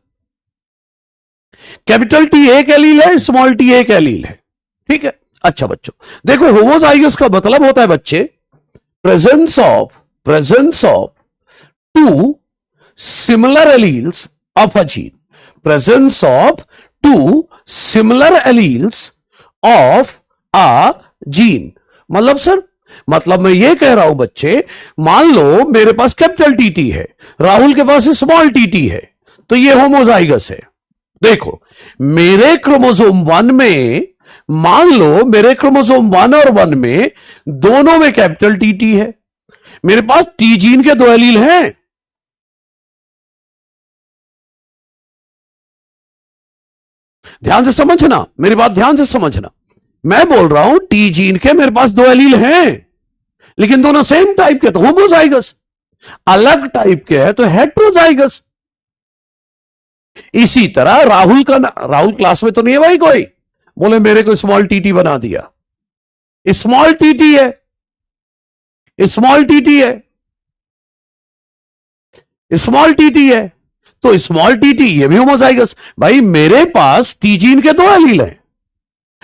कैपिटल टी एक एलील है, स्मॉल टी एक एलील है, ठीक है। अच्छा बच्चों देखो, होमोजाइगस का मतलब होता है बच्चे presence of two similar alleles of a gene, presence of two similar alleles of a gene. मतलब सर, मतलब मैं ये कह रहा हूं बच्चे, मान लो मेरे पास कैपिटल टीटी है, राहुल के पास स्मॉल टीटी है, तो ये होमोजाइगस है। देखो मेरे क्रोमोसोम 1 में, मान लो मेरे क्रोमोसोम 1 और 1 में दोनों में कैपिटल टीटी है, मेरे पास टी जीन के दो एलील हैं। ध्यान से समझना, मेरी बात ध्यान से समझना। मैं बोल रहा हूं टी जीन के मेरे पास दो एलील हैं, लेकिन दोनों सेम टाइप के तो होमोजाइगस, अलग टाइप के है तो हेट्रोजाइगस। इसी तरह राहुल क्लास में तो नहीं है भाई कोई, बोले मेरे को स्मॉल टीटी बना दिया, स्मॉल टीटी है, स्मॉल टीटी है, स्मॉल टीटी है, तो स्मॉल टीटी ये भी होमोजाइगस। भाई मेरे पास टी जीन के दो एलील हैं,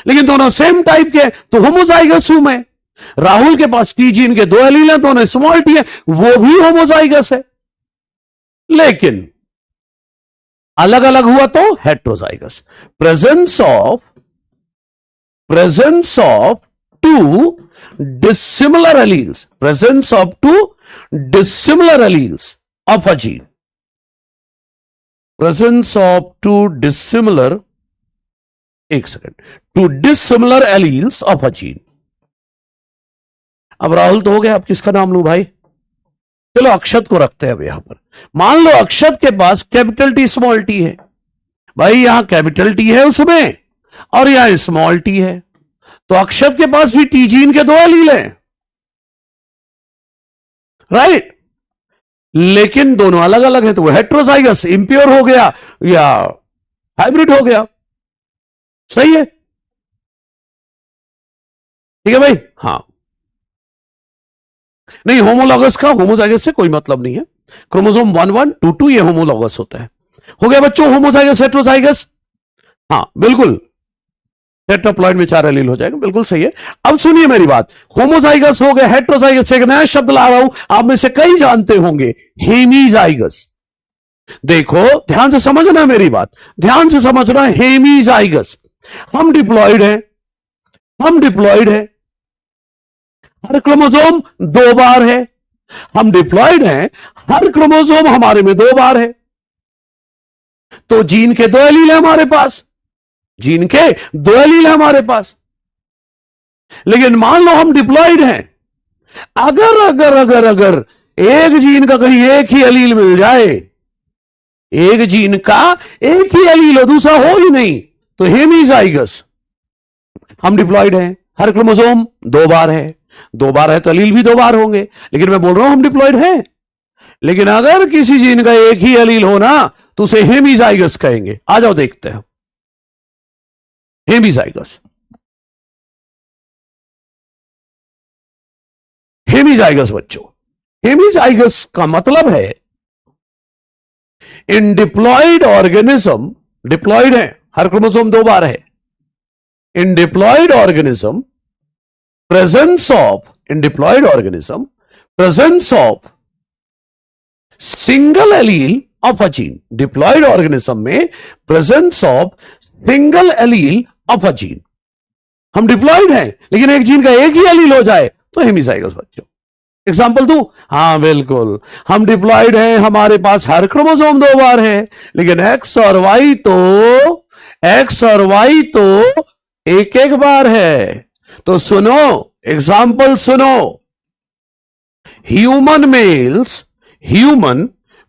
लेकिन दोनों सेम टाइप के, तो होमोजाइगस हूं मैं। राहुल के पास टी जीन के दो एलील हैं, दोनों स्मॉल टी है, वो भी होमोजाइगस है, लेकिन अलग अलग हुआ तो heterozygous. Presence of two dissimilar alleles, presence of two dissimilar alleles of a gene, presence of two dissimilar, एक second, two dissimilar alleles of a gene. अब राहुल तो हो गया, अब किसका नाम लूं भाई? चलो अक्षत को रखते हैं अब यहां पर। मान लो अक्षत के पास कैपिटल टी स्मॉल टी है, भाई यहां कैपिटल टी है उसमें और यहां स्मॉल टी है, तो अक्षत के पास भी टी जीन के दो एलील हैं, राइट, लेकिन दोनों अलग अलग हैं, तो वो हेट्रोजाइगस, इंप्योर हो गया या हाइब्रिड हो गया। सही है, ठीक है भाई। हाँ नहीं, होमोलॉगस का होमोजाइगस से कोई मतलब नहीं है। क्रोमोसोम 1 1 2 2 ये होमोलॉगस होता है। हो गया बच्चों होमोजाइगस हेट्रोजाइगस? हाँ बिल्कुल, टेट्राप्लॉइड में 4 एलील हो जाएगा, बिल्कुल सही है। अब सुनिए मेरी बात, होमोजाइगस हो गया, हेट्रोजाइगस, एक नया शब्द ला रहा हूं, आप में से कई जानते होंगे, हेमीजाइगस। देखो ध्यान से समझना मेरी बात, ध्यान से समझना, हेमीजाइगस। हम डिप्लॉइड हैं, हर क्रोमोसोम 2 बार है, हम डिप्लॉइड हैं, हर क्रोमोसोम हमारे में 2 बार है, तो जीन के 2 एलील है हमारे पास, जीन के 2 एलील है हमारे पास। लेकिन मान लो हम डिप्लॉइड हैं, अगर अगर अगर अगर एक जीन का कहीं एक ही एलील मिल जाए, एक जीन का एक ही एलील हो, दूसरा हो ही नहीं, तो हेमीजाइगस। हम डिप्लॉइड हैं, हर क्रोमोसोम 2 बार है, 2 बार है तो एलील भी 2 बार होंगे, लेकिन मैं बोल रहा हूं हम डिप्लॉइड हैं। लेकिन अगर किसी जीन का एक ही एलील हो ना, तो उसे हेमीजाइगस कहेंगे। आ जाओ देखते हैं हेमीजाइगस। हेमीजाइगस बच्चों, हेमीजाइगस का मतलब है इन डिप्लॉइड ऑर्गेनिज्म, डिप्लॉइड है, हर क्रोमोसोम 2 बार है, in diploid organism presence of, in diploid organism, presence of single allele of a gene, diploid organism में presence of single allele of a gene, हम diploid हैं, लेकिन एक जीन का एक ही एलील हो जाए तो हेमिजाइगस बच्चों। एग्जाम्पल दूं? हाँ बिल्कुल, हम डिप्लॉयड हैं, हमारे पास हर क्रोमोसोम 2 बार है, लेकिन एक्स और वाई तो एक एक बार है। तो सुनो, एग्जाम्पल सुनो, human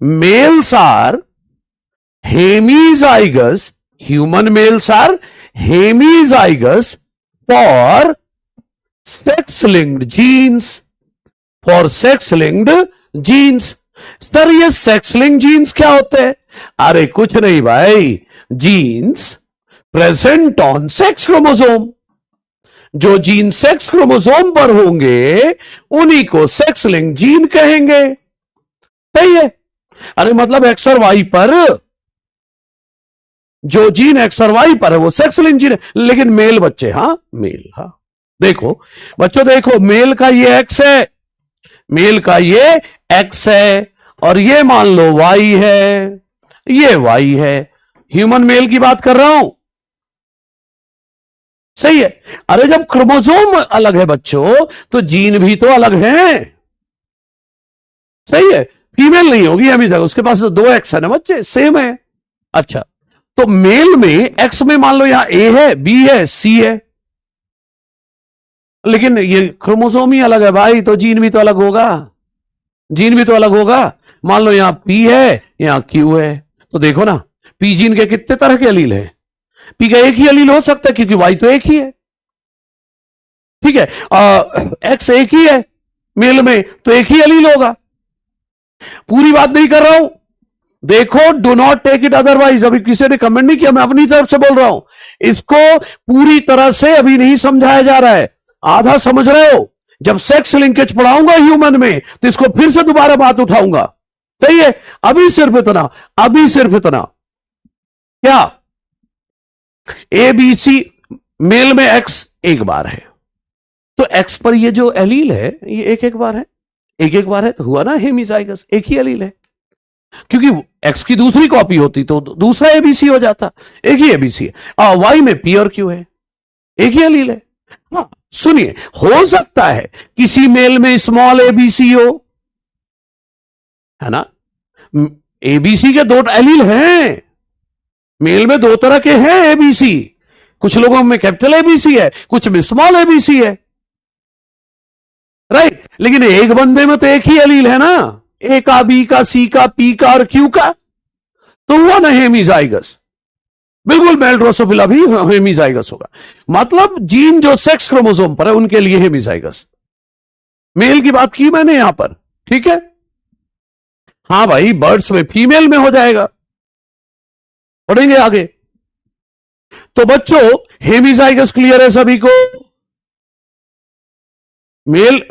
males are hemizygous, human males are hemizygous for sex linked genes, for sex linked genes. Sir ये सेक्स लिंक्ड जीन्स क्या होते हैं? अरे कुछ नहीं भाई, genes present on sex chromosome, जो जीन सेक्स क्रोमोसोम पर होंगे उन्हीं को सेक्स लिंक्ड जीन कहेंगे। सही है? अरे मतलब एक्स और वाई पर, जो जीन एक्स और वाई पर है वो सेक्स लिंक्ड जीन है, लेकिन मेल बच्चे, हाँ मेल, हाँ देखो बच्चों, देखो मेल का ये एक्स है, मेल का ये एक्स है, और ये मान लो वाई है, ये वाई है। ह्यूमन मेल की बात कर रहा हूं, सही है? अरे जब क्रोमोसोम अलग है बच्चों, तो जीन भी तो अलग हैं, सही है? फीमेल नहीं होगी अभी तक, उसके पास तो 2 एक्स है ना बच्चे, सेम है। अच्छा, तो मेल में एक्स में मान लो यहां ए है, बी है, सी है, लेकिन ये क्रोमोसोम ही अलग है भाई, तो जीन भी तो अलग होगा, जीन भी तो अलग होगा। मान लो यहां पी है, यहां क्यू है, तो देखो ना, पी जीन के कितने तरह के अलील है? पी का एक ही अलील हो सकता है, क्योंकि वाई तो एक ही है, ठीक है? एक्स एक ही है मेल में, तो एक ही अलील होगा। पूरी बात नहीं कर रहा हूं, देखो, do not take it otherwise. अभी किसी ने कमेंट नहीं किया, मैं अपनी तरफ से बोल रहा हूं, इसको पूरी तरह से अभी नहीं समझाया जा रहा है, आधा समझ रहे हो। जब सेक्स लिंकेज पढ़ाऊंगा ह्यूमन में, तो इसको फिर से दोबारा बात उठाऊंगा, सही है? अभी सिर्फ इतना, अभी सिर्फ इतना, क्या ए बी सी मेल में एक्स एक बार है, तो एक्स पर ये जो एलील है ये एक एक बार है, एक एक बार है, तो हुआ ना हेमिजाइगस, एक ही एलील है। क्योंकि एक्स की दूसरी कॉपी होती तो दूसरा एबीसी हो जाता, एक ही एबीसी है। वाई में पी और क्यू है, एक ही एलील है। हाँ, सुनिए, हो सकता है किसी मेल में स्मॉल एबीसी हो, है ना? एबीसी के 2 एलील हैं, मेल में 2 तरह के हैं एबीसी, कुछ लोगों में कैपिटल एबीसी है, कुछ में स्मॉल एबीसी है, राइट? लेकिन एक बंदे में तो एक ही एलील है ना, ए का, बी का, सी का, पी का और क्यू का, तो हुआ ना हेमिजाइगस। बिल्कुल, मेल ड्रोसोफिला भी हेमिजाइगस होगा, मतलब जीन जो सेक्स क्रोमोसोम पर है उनके लिए हेमिजाइगस। मेल की बात की मैंने यहां पर, ठीक है? हाँ भाई, बर्ड्स में फीमेल में हो जाएगा, पढ़ेंगे आगे। तो बच्चों, हेमिजाइगस क्लियर है सभी को? मेल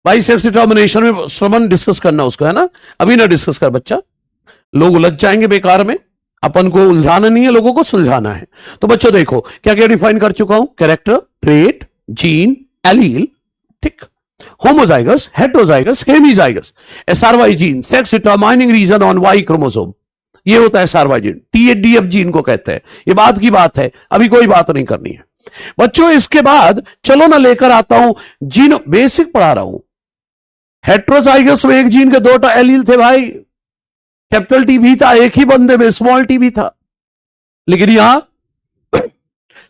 भाई सेक्स डिटर्मिनेशन में श्रमण डिस्कस करना उसको, है ना? अभी ना डिस्कस कर बच्चा, लोग उलझ जाएंगे बेकार में, अपन को उलझाना नहीं है, लोगों को सुलझाना है। तो बच्चों देखो, क्या क्या डिफाइन कर चुका हूं? कैरेक्टर, ट्रेट, जीन, एलील, ठीक? Homozygous, heterozygous, hemizygous. SRY gene, sex determining region on Y chromosome, ये होता है एसआरवाई जीन। टीएडीएफ जीन को कहते हैं। ये बात की बात है, अभी कोई बात नहीं करनी है बच्चों। इसके बाद चलो ना लेकर आता हूं जीन, बेसिक पढ़ा रहा हूं। हेट्रोजाइगस में एक जीन के 2 एलील थे भाई, कैपिटल टी भी था, एक ही बंदे में स्मॉल टी भी था, लेकिन यहां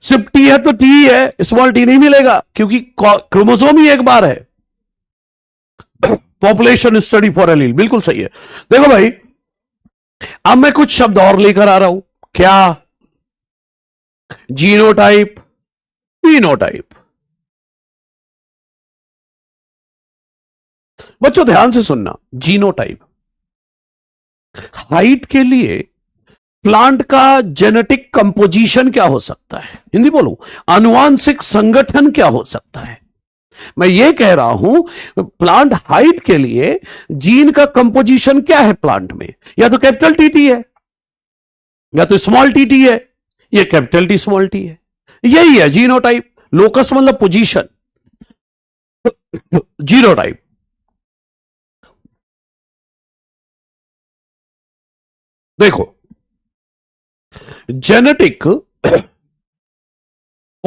सिर्फ टी है तो टी ही है, स्मॉल टी नहीं मिलेगा, क्योंकि क्रोमोसोम ही एक बार है। पॉपुलेशन स्टडी फॉर एलील, बिल्कुल सही है। देखो भाई, अब मैं कुछ शब्द और लेकर आ रहा हूं, क्या? Genotype, phenotype. बच्चों ध्यान से सुनना, जीनोटाइप हाइट के लिए प्लांट का जेनेटिक कंपोजिशन क्या हो सकता है, हिंदी बोलूं, आनुवांशिक संगठन क्या हो सकता है। मैं ये कह रहा हूं, प्लांट हाइट के लिए जीन का कंपोजिशन क्या है प्लांट में? या तो कैपिटल टीटी है, या तो स्मॉल टीटी है, या कैपिटल टी स्मॉल टी है। यही है जीनोटाइप। लोकस मतलब पोजीशन, जीनोटाइप। देखो, जेनेटिक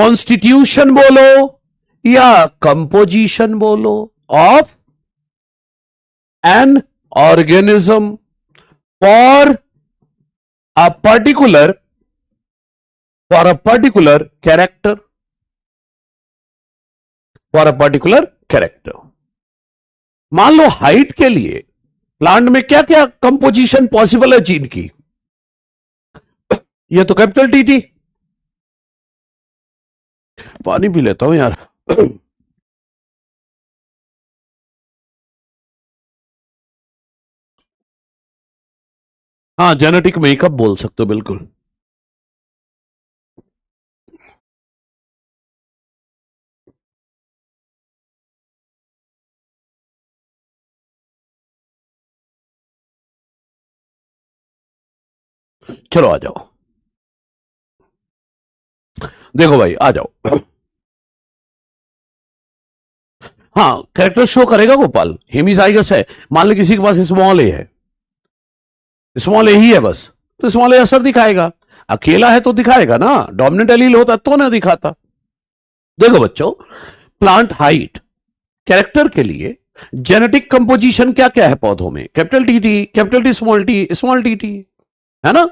कॉन्स्टिट्यूशन बोलो या कंपोजिशन बोलो of an organism for a particular character, for a particular character. मान लो हाइट के लिए प्लांट में क्या क्या कंपोजिशन पॉसिबल है जीन की, ये तो कैपिटल टी टी। पानी पी लेता हूं यार। हाँ, जेनेटिक मेकअप बोल सकते हो, बिल्कुल। चलो आ जाओ, देखो भाई आ जाओ। हाँ, कैरेक्टर शो करेगा गोपाल, हेमिजाइगस है, मान लो किसी के पास स्मॉल ए है, स्मॉल ए ही है बस, तो स्मॉल ए असर दिखाएगा। अकेला है तो दिखाएगा ना, डोमिनेंट एलील होता तो ना दिखाता। देखो बच्चों, प्लांट हाइट कैरेक्टर के लिए जेनेटिक कंपोजिशन क्या क्या है पौधों में, कैपिटल टी स्मॉल टी, है ना,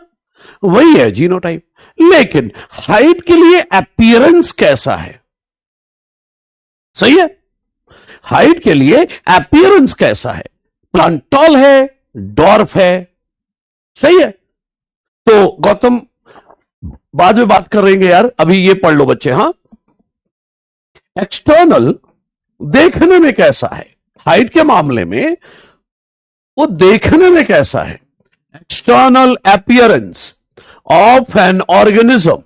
वही है जीनोटाइप। लेकिन हाइट के लिए अपीयरेंस कैसा है, सही है, हाइट के लिए अपीयरेंस कैसा है, प्लांट टॉल है, डॉर्फ है, सही है। तो गौतम बाद में बात करेंगे यार, अभी ये पढ़ लो बच्चे। हाँ, एक्सटर्नल देखने में कैसा है, हाइट के मामले में वो देखने में कैसा है, external appearance of an organism,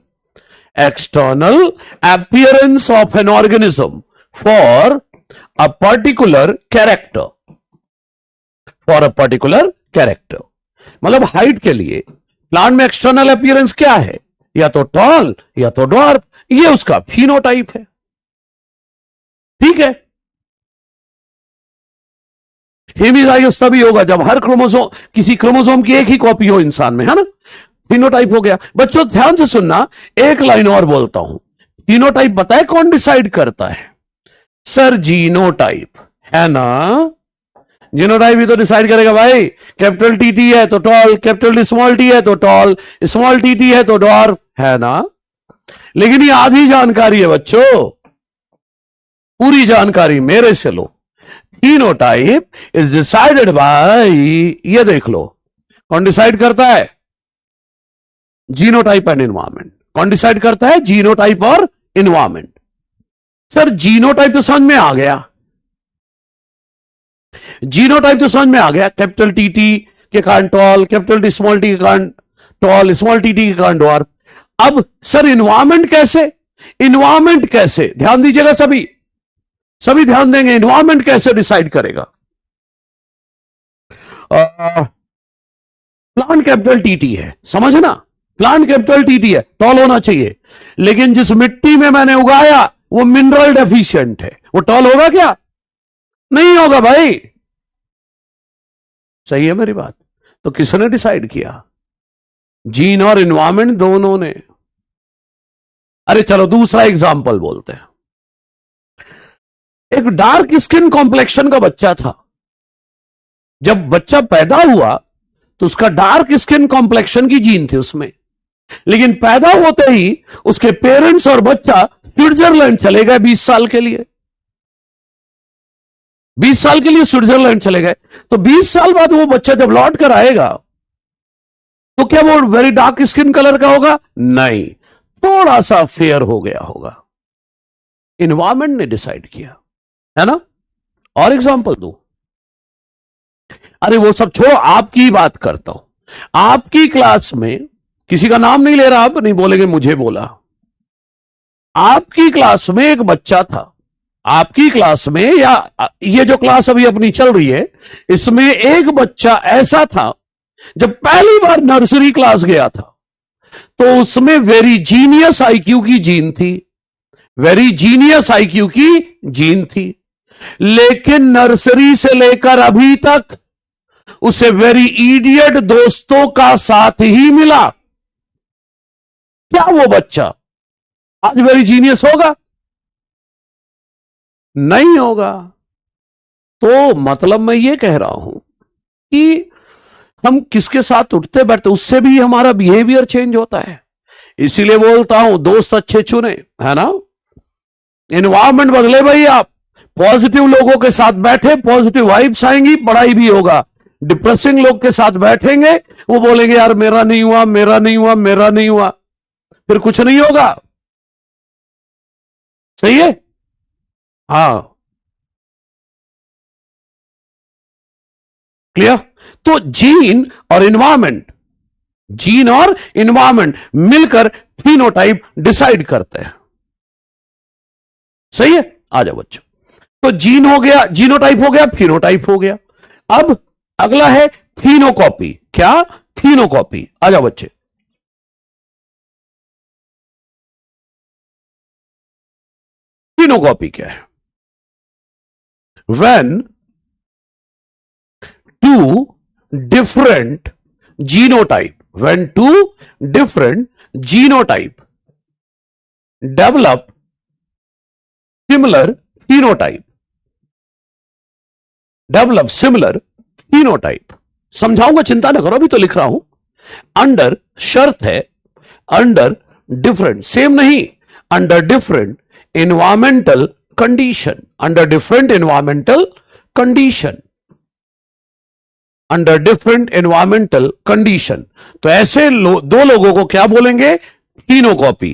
external appearance of an organism for a particular character, for a particular character. मतलब हाइट के लिए प्लांट में एक्सटर्नल अपीयरेंस क्या है, या तो टॉल या तो ड्वार्फ, ये उसका फिनोटाइप है, ठीक है। हेमिजाइगस तभी होगा जब हर क्रोमोसोम, किसी क्रोमोसोम की एक ही कॉपी हो इंसान में, है ना, फिनोटाइप हो गया। बच्चों ध्यान से सुनना, एक लाइन और बोलता हूं, फिनोटाइप बताए कौन डिसाइड करता है, सर जीनोटाइप, है ना, जीनोटाइप ही तो डिसाइड करेगा भाई। कैपिटल टी टी है तो tall, capital T small T है तो टॉल, स्मॉल टी टी है तो डॉर्फ, है ना। लेकिन ये आधी जानकारी है बच्चों, पूरी जानकारी मेरे से लो। फिनोटाइप इज डिसाइडेड बाय, ये देख लो कौन डिसाइड करता है, जीनोटाइप एंड इन्वायरमेंट। कौन डिसाइड करता है, जीनोटाइप और इन्वायरमेंट। सर जीनोटाइप तो समझ में आ गया, जीनोटाइप तो समझ में आ गया, कैपिटल टी टी के कारण टॉल, कैपिटल टी के कारण टॉल, स्मॉल टी के कारण डॉर्फ। अब सर इन्वायरमेंट कैसे, इन्वायरमेंट कैसे, ध्यान दीजिएगा सभी, सभी ध्यान देंगे, इन्वायरमेंट कैसे डिसाइड करेगा। प्लांट कैपिटल टी है, समझ ना, प्लांट कैपिटल टी है, टॉल होना चाहिए, लेकिन जिस मिट्टी में मैंने उगाया वो मिनरल डेफिशिएंट है, वो टॉल होगा क्या, नहीं होगा भाई, सही है मेरी बात। तो किसने डिसाइड किया, जीन और इन्वायरमेंट दोनों ने। अरे चलो दूसरा एग्जाम्पल बोलते हैं। एक डार्क स्किन कॉम्प्लेक्शन का बच्चा था, जब बच्चा पैदा हुआ तो उसका डार्क स्किन कॉम्प्लेक्शन की जीन थी उसमें, लेकिन पैदा होते ही उसके पेरेंट्स और बच्चा स्विट्जरलैंड चले गए 20 साल के लिए, 20 साल के लिए स्विट्जरलैंड चले गए। तो 20 साल बाद वो बच्चा जब लौट कर आएगा तो क्या वो वेरी डार्क स्किन कलर का होगा, नहीं, थोड़ा सा फेयर हो गया होगा, इन्वायरमेंट ने डिसाइड किया, है ना। और एग्जांपल दो, अरे वो सब छोड़ो, आपकी बात करता हूं। आपकी क्लास में, किसी का नाम नहीं ले रहा, आप नहीं बोलेंगे मुझे बोला, आपकी क्लास में एक बच्चा था, आपकी क्लास में, या ये जो क्लास अभी अपनी चल रही है इसमें एक बच्चा ऐसा था, जब पहली बार नर्सरी क्लास गया था तो उसमें वेरी जीनियस आईक्यू की जीन थी, वेरी जीनियस आईक्यू की जीन थी, लेकिन नर्सरी से लेकर अभी तक उसे वेरी इडियट दोस्तों का साथ ही मिला। क्या वो बच्चा आज वेरी जीनियस होगा? नहीं होगा। तो मतलब मैं ये कह रहा हूं कि हम किसके साथ उठते बैठते उससे भी हमारा बिहेवियर चेंज होता है। इसीलिए बोलता हूं दोस्त अच्छे चुने, है ना। एनवायरमेंट बदले भाई, आप पॉजिटिव लोगों के साथ बैठे, पॉजिटिव वाइब्स आएंगी, पढ़ाई भी होगा। डिप्रेसिंग लोग के साथ बैठेंगे, वो बोलेंगे यार मेरा नहीं हुआ, मेरा नहीं हुआ, मेरा नहीं हुआ, फिर कुछ नहीं होगा। सही है। हाँ, क्लियर। तो जीन और इन्वायरमेंट मिलकर फिनोटाइप डिसाइड करते हैं। सही है। आ जाओ बच्चों। तो जीन हो गया, जीनोटाइप हो गया, फिनोटाइप हो गया। अब अगला है फिनोकॉपी। क्या? फिनोकॉपी। आ जाओ बच्चे। फिनोकॉपी क्या है? When two different genotype, when two different genotype develop similar phenotype, develop similar phenotype। समझाऊंगा, चिंता ना करो, अभी तो लिख रहा हूं। अंडर, शर्त है, अंडर डिफरेंट, सेम नहीं, under different environmental condition, under different environmental condition, under different environmental condition. तो ऐसे दो लोगों को क्या बोलेंगे? फिनोकॉपी।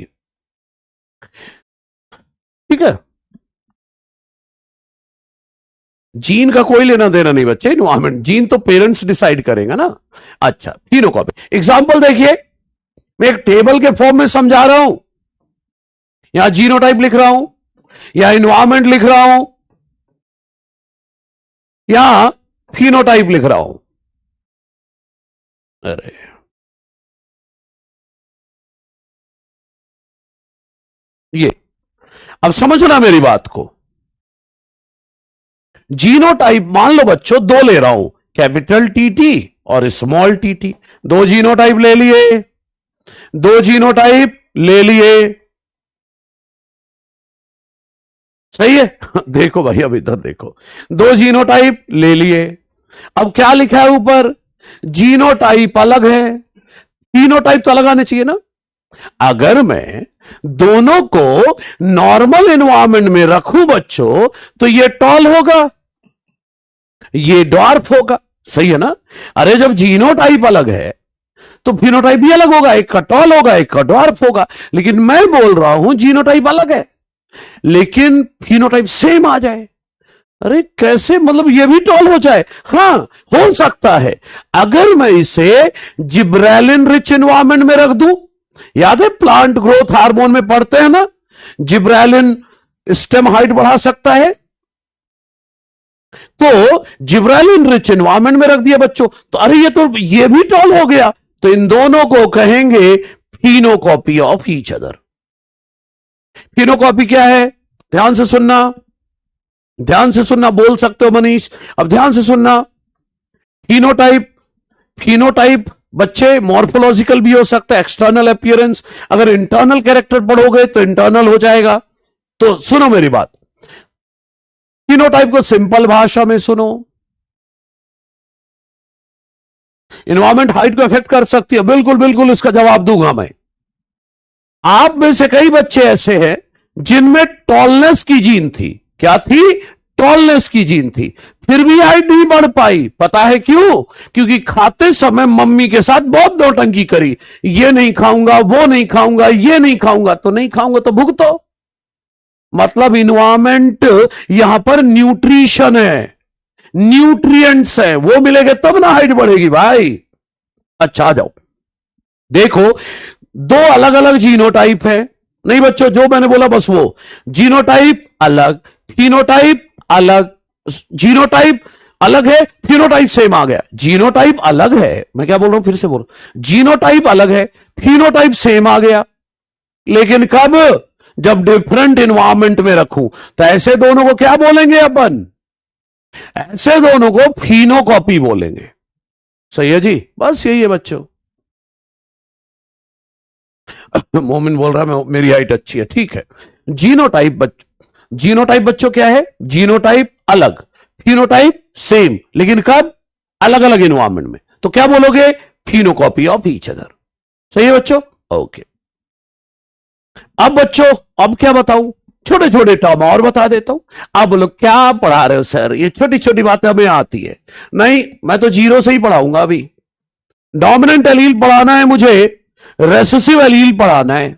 ठीक है। जीन का कोई लेना देना नहीं बच्चे, इन्वायरमेंट, जीन तो पेरेंट्स डिसाइड करेंगे ना। अच्छा, फिनोकॉपी एग्जांपल देखिए, मैं एक टेबल के फॉर्म में समझा रहा हूं, यहां जीनोटाइप लिख रहा हूं, या इन्वायरमेंट लिख रहा हूं, यहां फिनोटाइप लिख रहा हूं। अरे ये, अब समझना मेरी बात को। जीनोटाइप मान लो बच्चों दो ले रहा हूं, कैपिटल टीटी और स्मॉल टीटी। दो जीनोटाइप ले लिए, दो जीनोटाइप ले लिए। सही है। देखो भाई, अब इधर देखो, दो जीनोटाइप ले लिए। अब क्या लिखा है ऊपर? जीनोटाइप अलग है, फिनोटाइप तो अलग आने चाहिए ना। अगर मैं दोनों को नॉर्मल एनवायरमेंट में रखूं बच्चों, तो ये टॉल होगा, ये ड्वार्फ होगा। सही है ना। अरे जब जीनोटाइप अलग है तो फिनोटाइप भी अलग होगा, एक का टॉल होगा, एक का ड्वार्फ होगा। लेकिन मैं बोल रहा हूं जीनोटाइप अलग है लेकिन फिनोटाइप सेम आ जाए। अरे कैसे, मतलब ये भी टॉल हो जाए? हां, हो सकता है। अगर मैं इसे जिब्रेलिन रिच एनवायरमेंट में रख दूं, याद है प्लांट ग्रोथ हार्मोन में पढ़ते हैं ना, जिब्रेलिन स्टेम हाइट बढ़ा सकता है, तो जिब्रेलिन रिच एनवायरमेंट में रख दिया बच्चों, तो अरे ये भी टॉल हो गया। तो इन दोनों को कहेंगे phenocopy of each other. Phenocopy क्या है? ध्यान से सुनना, ध्यान से सुनना, बोल सकते हो मनीष। अब ध्यान से सुनना। फिनोटाइप, फिनोटाइप बच्चे मॉर्फोलॉजिकल भी हो सकता है, एक्सटर्नल अपीयरेंस। अगर इंटरनल कैरेक्टर पढ़ोगे तो इंटरनल हो जाएगा। तो सुनो मेरी बात, फिनोटाइप को सिंपल भाषा में सुनो। इन्वायरमेंट हाइट को इफेक्ट कर सकती है, बिल्कुल बिल्कुल, इसका जवाब दूंगा मैं। आप में से कई बच्चे ऐसे हैं जिनमें टॉलनेस की जीन थी। क्या थी? टॉलनेस की जीन थी, फिर भी हाइट नहीं बढ़ पाई। पता है क्यों? क्योंकि खाते समय मम्मी के साथ बहुत नौटंकी करी, ये नहीं खाऊंगा, वो नहीं खाऊंगा, ये नहीं खाऊंगा। तो नहीं खाऊंगा तो भुगतो। मतलब इन्वायरमेंट यहां पर न्यूट्रिशन है, न्यूट्रिएंट्स है, वो मिलेंगे तब ना हाइट बढ़ेगी भाई। अच्छा आ जाओ, देखो दो अलग अलग जीनोटाइप है। नहीं बच्चों, जो मैंने बोला बस वो, जीनोटाइप अलग, फिनोटाइप अलग। जीनोटाइप अलग है, फिनोटाइप सेम आ गया। जीनोटाइप अलग है, मैं क्या बोल रहा हूं फिर से बोल, जीनोटाइप अलग है, फिनोटाइप सेम आ गया। लेकिन कब? जब डिफरेंट एनवायरमेंट में रखूं। तो ऐसे दोनों को क्या बोलेंगे अपन? ऐसे दोनों को फिनोकॉपी बोलेंगे। सही है जी, बस यही है बच्चों। मोमिन बोल रहा है मेरी हाइट अच्छी है, ठीक है। जीनोटाइप बच्चों क्या है? जीनोटाइप अलग, फिनोटाइप सेम, लेकिन कब? अलग अलग इन्वायरमेंट में। तो क्या बोलोगे? Phenocopy of each other. सही है बच्चों? ओके। अब बच्चों, अब क्या बताऊं? छोटे छोटे टर्म और बता देता हूं। आप बोलो क्या पढ़ा रहे हो सर, ये छोटी छोटी बातें हमें आती है। नहीं, मैं तो जीरो से ही पढ़ाऊंगा। अभी डोमिनेंट एलील पढ़ाना है मुझे, रेसेसिव एलील पढ़ाना है।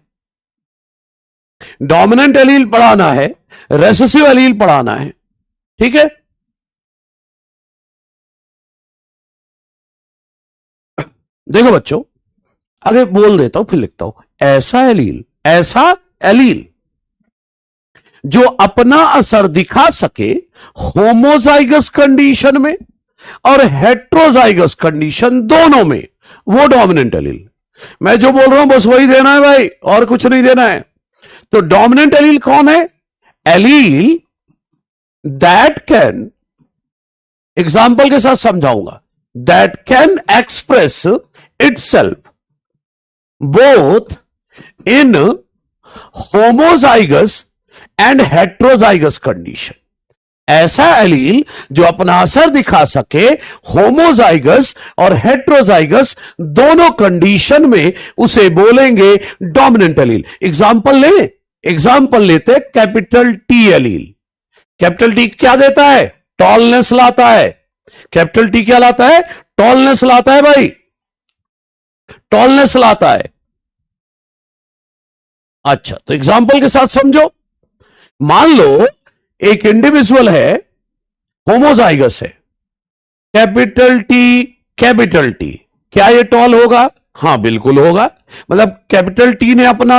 डोमिनेंट एलील पढ़ाना है, रेसेसिव एलील पढ़ाना है, ठीक है। देखो बच्चों, आगे बोल देता हूं फिर लिखता हूं। ऐसा एलील जो अपना असर दिखा सके होमोजाइगस कंडीशन में और हेट्रोजाइगस कंडीशन दोनों में, वो डोमिनेंट एलील। मैं जो बोल रहा हूं बस वही देना है भाई, और कुछ नहीं देना है। तो डोमिनेंट एलील कौन है? एलील दैट कैन, एग्जाम्पल के साथ समझाऊंगा, that can express itself both in homozygous and heterozygous condition. ऐसा एलील जो अपना असर दिखा सके होमोजाइगस और हेट्रोजाइगस दोनों कंडीशन में, उसे बोलेंगे डोमिनेंट एलील। एग्जाम्पल लेते capital T allele. Capital T क्या देता है? टॉलनेस लाता है। कैपिटल टी क्या लाता है? टॉलनेस लाता है भाई, टॉलनेस लाता है। अच्छा, तो एग्जाम्पल के साथ समझो। मान लो एक इंडिविजुअल है, होमोजाइगस है, कैपिटल टी, क्या ये टॉल होगा? हां बिल्कुल होगा। मतलब कैपिटल टी ने अपना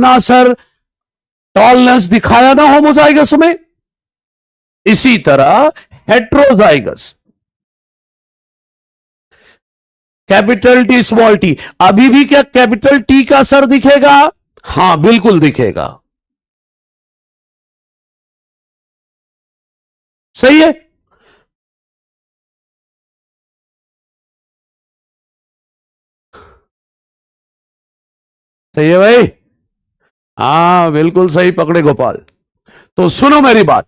असर टॉलनेस दिखाया ना होमोजाइगस में। इसी तरह heterozygous, capital T small T, अभी भी क्या कैपिटल टी का असर दिखेगा? हां बिल्कुल दिखेगा। सही है। सही है भाई? हाँ बिल्कुल सही पकड़े गोपाल। तो सुनो मेरी बात,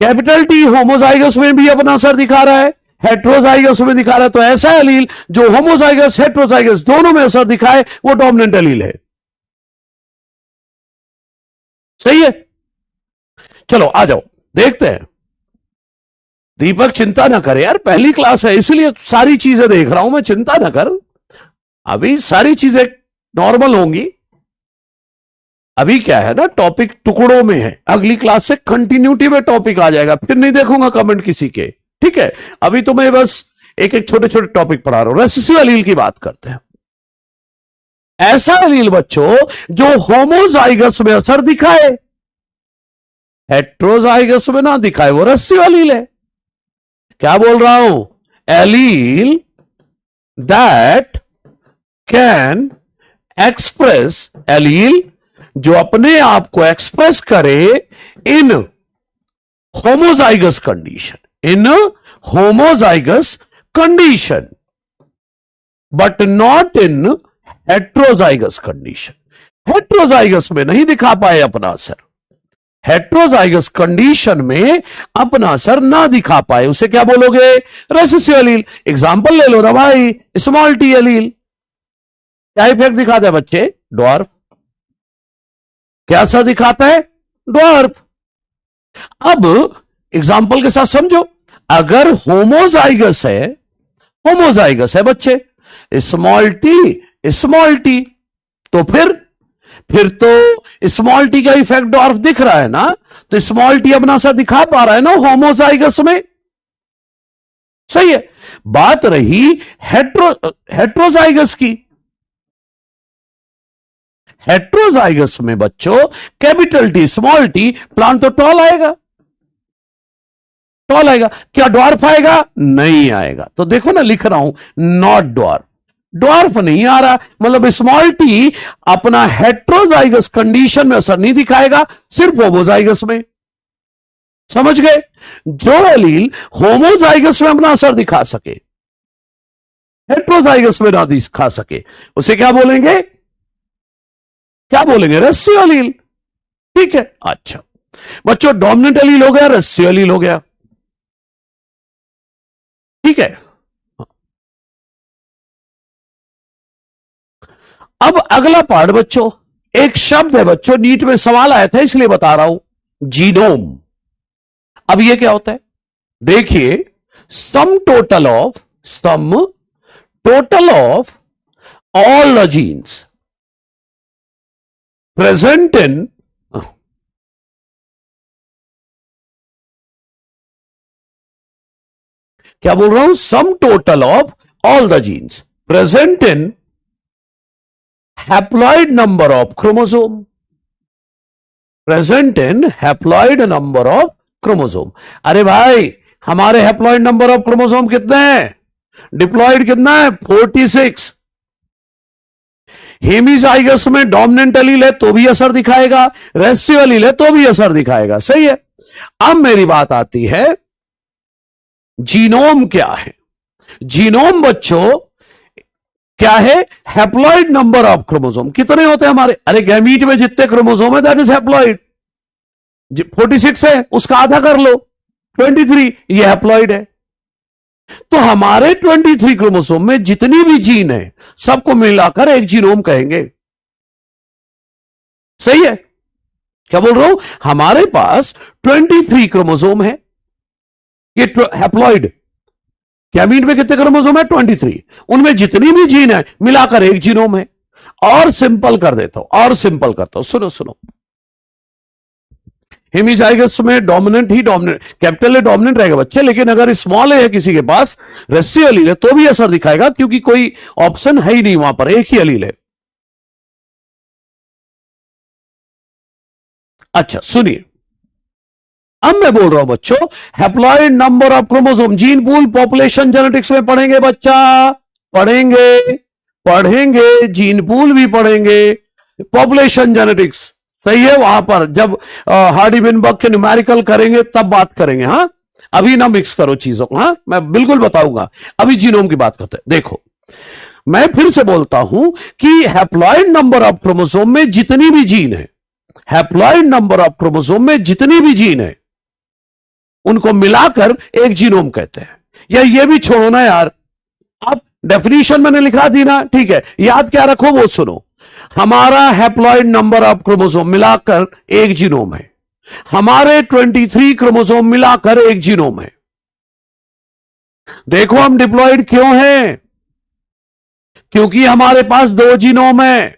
कैपिटल टी होमोजाइगस में भी अपना असर दिखा रहा है, हेट्रोजाइगस में दिखा रहा है। तो ऐसा एलील जो होमोजाइगस हेट्रोजाइगस दोनों में असर दिखाए, वो डोमिनेंट एलील है। सही है। चलो आ जाओ, देखते हैं। दीपक चिंता ना करे यार, पहली क्लास है इसलिए सारी चीजें देख रहा हूं मैं, चिंता ना कर। अभी सारी चीजें नॉर्मल होंगी। अभी क्या है ना, टॉपिक टुकड़ों में है, अगली क्लास से कंटिन्यूटी में टॉपिक आ जाएगा, फिर नहीं देखूंगा कमेंट किसी के, ठीक है। अभी तो मैं बस एक एक छोटे छोटे टॉपिक पढ़ा रहा हूं। रेसेसिव एलील की बात करते हैं। ऐसा एलील बच्चों जो होमोजाइगस में असर दिखाए, हेट्रोजाइगस में ना दिखाए, वो रेसेसिव एलील है। क्या बोल रहा हूं? Allele that can express, allele जो अपने आप को एक्सप्रेस करे इन homozygous condition, but not in heterozygous condition. Heterozygous में नहीं दिखा पाए अपना असर, हेट्रोजाइगस कंडीशन में अपना असर ना दिखा पाए, उसे क्या बोलोगे? Recessive allele. एग्जांपल ले लो ना भाई, स्मॉल टी एलील क्या इफेक्ट दिखाता है बच्चे? ड्वार्फ। क्या सा दिखाता है? ड्वार्फ। अब एग्जाम्पल के साथ समझो, अगर होमोजाइगस है बच्चे, स्मॉल टी, तो फिर तो स्मॉल टी का इफेक्ट ड्वार्फ दिख रहा है ना, तो स्मॉल टी अपना सा दिखा पा रहा है ना होमोजाइगस में। सही है। बात रही हेट्रोजाइगस की। हेट्रोजाइगस में बच्चों capital T small T, plant तो टॉल आएगा। क्या ड्वार्फ आएगा? नहीं आएगा। तो देखो ना, लिख रहा हूं नॉट ड्वार्फ नहीं आ रहा, मतलब स्मॉल टी अपना हेट्रोजाइगस कंडीशन में असर नहीं दिखाएगा, सिर्फ होमोजाइगस में। समझ गए? जो एलील होमोजाइगस में अपना असर दिखा सके, हेट्रोजाइगस में ना दिखा सके, उसे क्या बोलेंगे, क्या बोलेंगे, रेसियो एलील। ठीक है। अच्छा बच्चों, डोमिनेंट एलील हो गया, रेसियो एलील हो गया। ठीक है। अब अगला पार्ट बच्चों, एक शब्द है बच्चों, नीट में सवाल आया था इसलिए बता रहा हूं, जीनोम। अब ये क्या होता है, देखिए, sum total of all the genes present in, क्या बोल रहा हूं, sum total of all the genes present in haploid number of chromosome, present in haploid number of chromosome. अरे भाई, हमारे हैप्लॉइड नंबर ऑफ क्रोमोसोम कितने हैं, डिप्लॉइड कितना है, 46। हेमीजाइगस में डोमिनेंट एलील है तो भी असर दिखाएगा, रेसिव एलील है तो भी असर दिखाएगा। सही है। अब मेरी बात आती है, जीनोम क्या है। जीनोम बच्चों क्या है, हैप्लॉइड नंबर ऑफ क्रोमोसोम। कितने होते हैं हमारे, अरे गैमीट में जितने क्रोमोसोम है दैट इज हैप्लॉइड। 46 है, उसका आधा कर लो, 23, ये हैप्लॉइड है। तो हमारे 23 क्रोमोसोम में जितनी भी जीन है सबको मिलाकर एक जीनोम कहेंगे। सही है। क्या बोल रहा हूं, हमारे पास 23 क्रोमोसोम है, ये हैप्लॉइड। गैमीट में कितने क्रोमोसोम है, 23, उनमें जितनी भी जीन है मिलाकर एक जीनोम है। और सिंपल कर देता हूं, और सिंपल करता हूं, सुनो सुनो, हेमीजाइगस में dominant he dominant, capital A dominant रहेगा बच्चे, लेकिन अगर स्मॉल ए है किसी के पास, रेसियो एलील है, तो भी असर दिखाएगा, क्योंकि कोई ऑप्शन है ही नहीं वहां पर, एक ही एलील है। अच्छा सुनिए, अब मैं बोल रहा हूं बच्चों, haploid number of chromosome, gene pool population genetics में पढ़ेंगे बच्चा, पढ़ेंगे पढ़ेंगे, जीन पूल भी पढ़ेंगे, पॉपुलेशन जेनेटिक्स। सही है, वहां पर जब हार्डी-वेनबर्ग के न्यूमेरिकल करेंगे तब बात करेंगे। हां, अभी ना मिक्स करो चीजों को। हां, मैं बिल्कुल बताऊंगा, अभी जीनोम की बात करते हैं। देखो, मैं फिर से बोलता हूं कि हैप्लॉइड नंबर ऑफ क्रोमोसोम में जितनी भी जीन है, हैप्लॉइड नंबर ऑफ क्रोमोसोम में जितनी भी जीन है, उनको मिलाकर एक जीनोम कहते हैं। या ये भी छोड़ो ना यार, अब डेफिनेशन मैंने लिखा दी ना, ठीक है, याद क्या रखो वो सुनो। हमारा हैप्लॉइड नंबर ऑफ क्रोमोसोम मिलाकर एक जीनोम है, हमारे 23 क्रोमोसोम मिलाकर एक जीनोम है। देखो हम डिप्लॉइड क्यों हैं, क्योंकि हमारे पास 2 जीनोम है,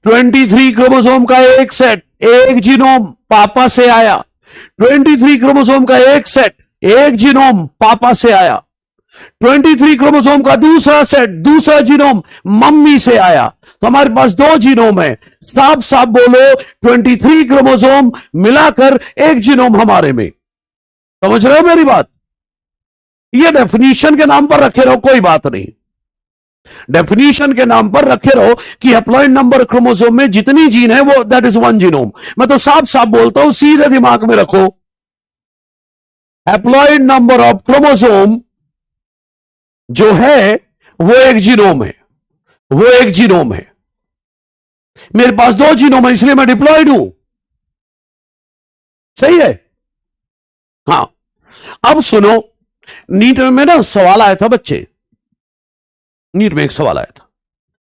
23 क्रोमोसोम का एक सेट, एक जीनोम पापा से आया, 23 क्रोमोसोम का एक सेट, एक जीनोम पापा से आया, 23 क्रोमोसोम का दूसरा सेट, दूसरा जीनोम मम्मी से आया। तो हमारे पास 2 जीनोम है। साफ साफ बोलो, 23 क्रोमोसोम मिलाकर एक जीनोम हमारे में। समझ रहे हो मेरी बात, ये डेफिनेशन के नाम पर रखे रहो, कोई बात नहीं, डेफिनेशन के नाम पर रखे रहो कि हैप्लॉइड नंबर क्रोमोसोम में जितनी जीन है वो दैट इज 1 जीनोम। मैं तो साफ साफ बोलता हूं, सीधे दिमाग में रखो, हैप्लॉइड नंबर ऑफ क्रोमोसोम जो है वो एक जीनोम है, वो एक जीनोम है। मेरे पास 2 जीनोम है, इसलिए मैं डिप्लॉइड हूं। सही है। हां, अब सुनो, नीट में ना सवाल आया था बच्चे, नीट में एक सवाल आया था,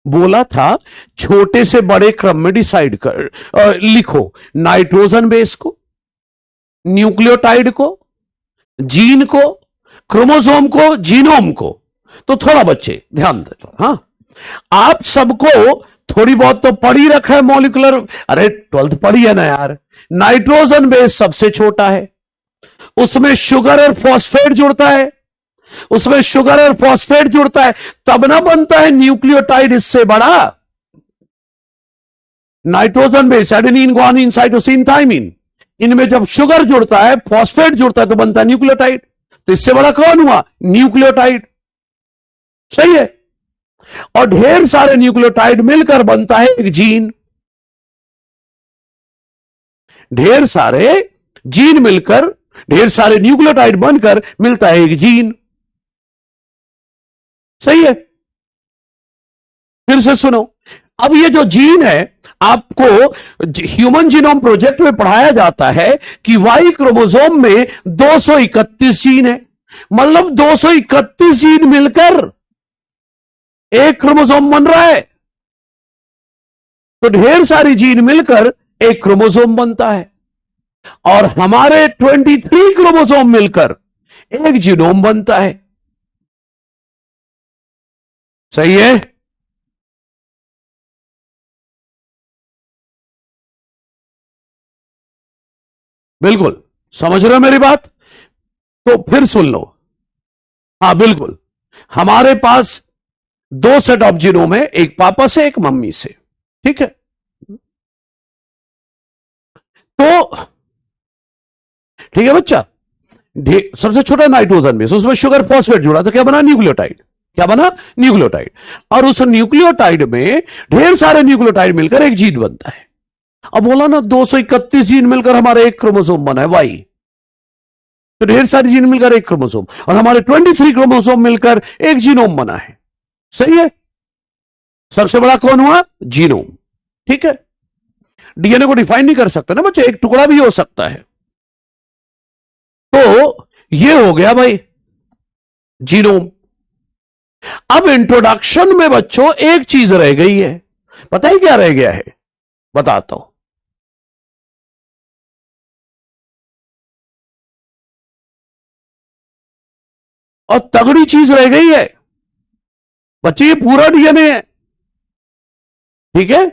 बोला था छोटे से बड़े क्रम में डिसाइड कर लिखो नाइट्रोजन बेस को, न्यूक्लियोटाइड को, जीन को, क्रोमोसोम को, जीनोम को। तो थोड़ा बच्चे ध्यान दे। हां, आप सबको थोड़ी बहुत तो पढ़ी रखा है मॉलिक्यूलर, अरे 12th पढ़ी है ना यार। नाइट्रोजन बेस सबसे छोटा है, उसमें शुगर और फॉस्फेट जुड़ता है, उसमें शुगर और फॉस्फेट जुड़ता है, तब ना बनता है न्यूक्लियोटाइड इससे बड़ा। Nitrogen base adenine, guanine, cytosine, thymine, इनमें जब शुगर जुड़ता है, फॉस्फेट जुड़ता है, तो बनता है न्यूक्लियोटाइड। तो इससे बड़ा कौन हुआ, न्यूक्लियोटाइड। सही है। और ढेर सारे न्यूक्लियोटाइड मिलकर बनता है एक जीन, ढेर सारे जीन मिलकर, ढेर सारे न्यूक्लियोटाइड बनकर मिलता है एक जीन। सही है। फिर से सुनो, अब ये जो जीन है, आपको ह्यूमन जीनोम प्रोजेक्ट में पढ़ाया जाता है कि वाई क्रोमोसोम में 231 जीन है, मतलब 231 जीन मिलकर एक क्रोमोसोम बन रहा है। तो ढेर सारी जीन मिलकर एक क्रोमोसोम बनता है, और हमारे 23 क्रोमोसोम मिलकर एक जीनोम बनता है। सही है? बिल्कुल समझ रहे हो मेरी बात? तो फिर सुन लो। हाँ बिल्कुल, हमारे पास दो सेट ऑफ जीनोम है, एक पापा से एक मम्मी से, ठीक है? तो ठीक है बच्चा, सबसे छोटा नाइट्रोजन बेस, उसमें शुगर फॉस्फेट जुड़ा तो क्या बना? न्यूक्लियोटाइड। क्या बना? न्यूक्लियोटाइड। और उस न्यूक्लियोटाइड में ढेर सारे न्यूक्लियोटाइड मिलकर एक जीन बनता है। अब बोला ना 231 जीन मिलकर हमारा एक क्रोमोसोम बना है, वाई। तो ढेर सारी जीन मिलकर एक क्रोमोसोम, और हमारे 23 क्रोमोसोम मिलकर एक जीनोम बना है। सही है? सबसे बड़ा कौन हुआ? जीनोम। ठीक है? डीएनए को डिफाइन नहीं कर सकते ना बच्चे, एक टुकड़ा भी हो सकता है। तो ये हो गया भाई जीनोम। अब इंट्रोडक्शन में बच्चों एक चीज रह गई है, पता है क्या रह गया है? बताता हूं। और तगड़ी चीज रह गई है बच्चे, ये पूरा डीएनए है। ठीक है?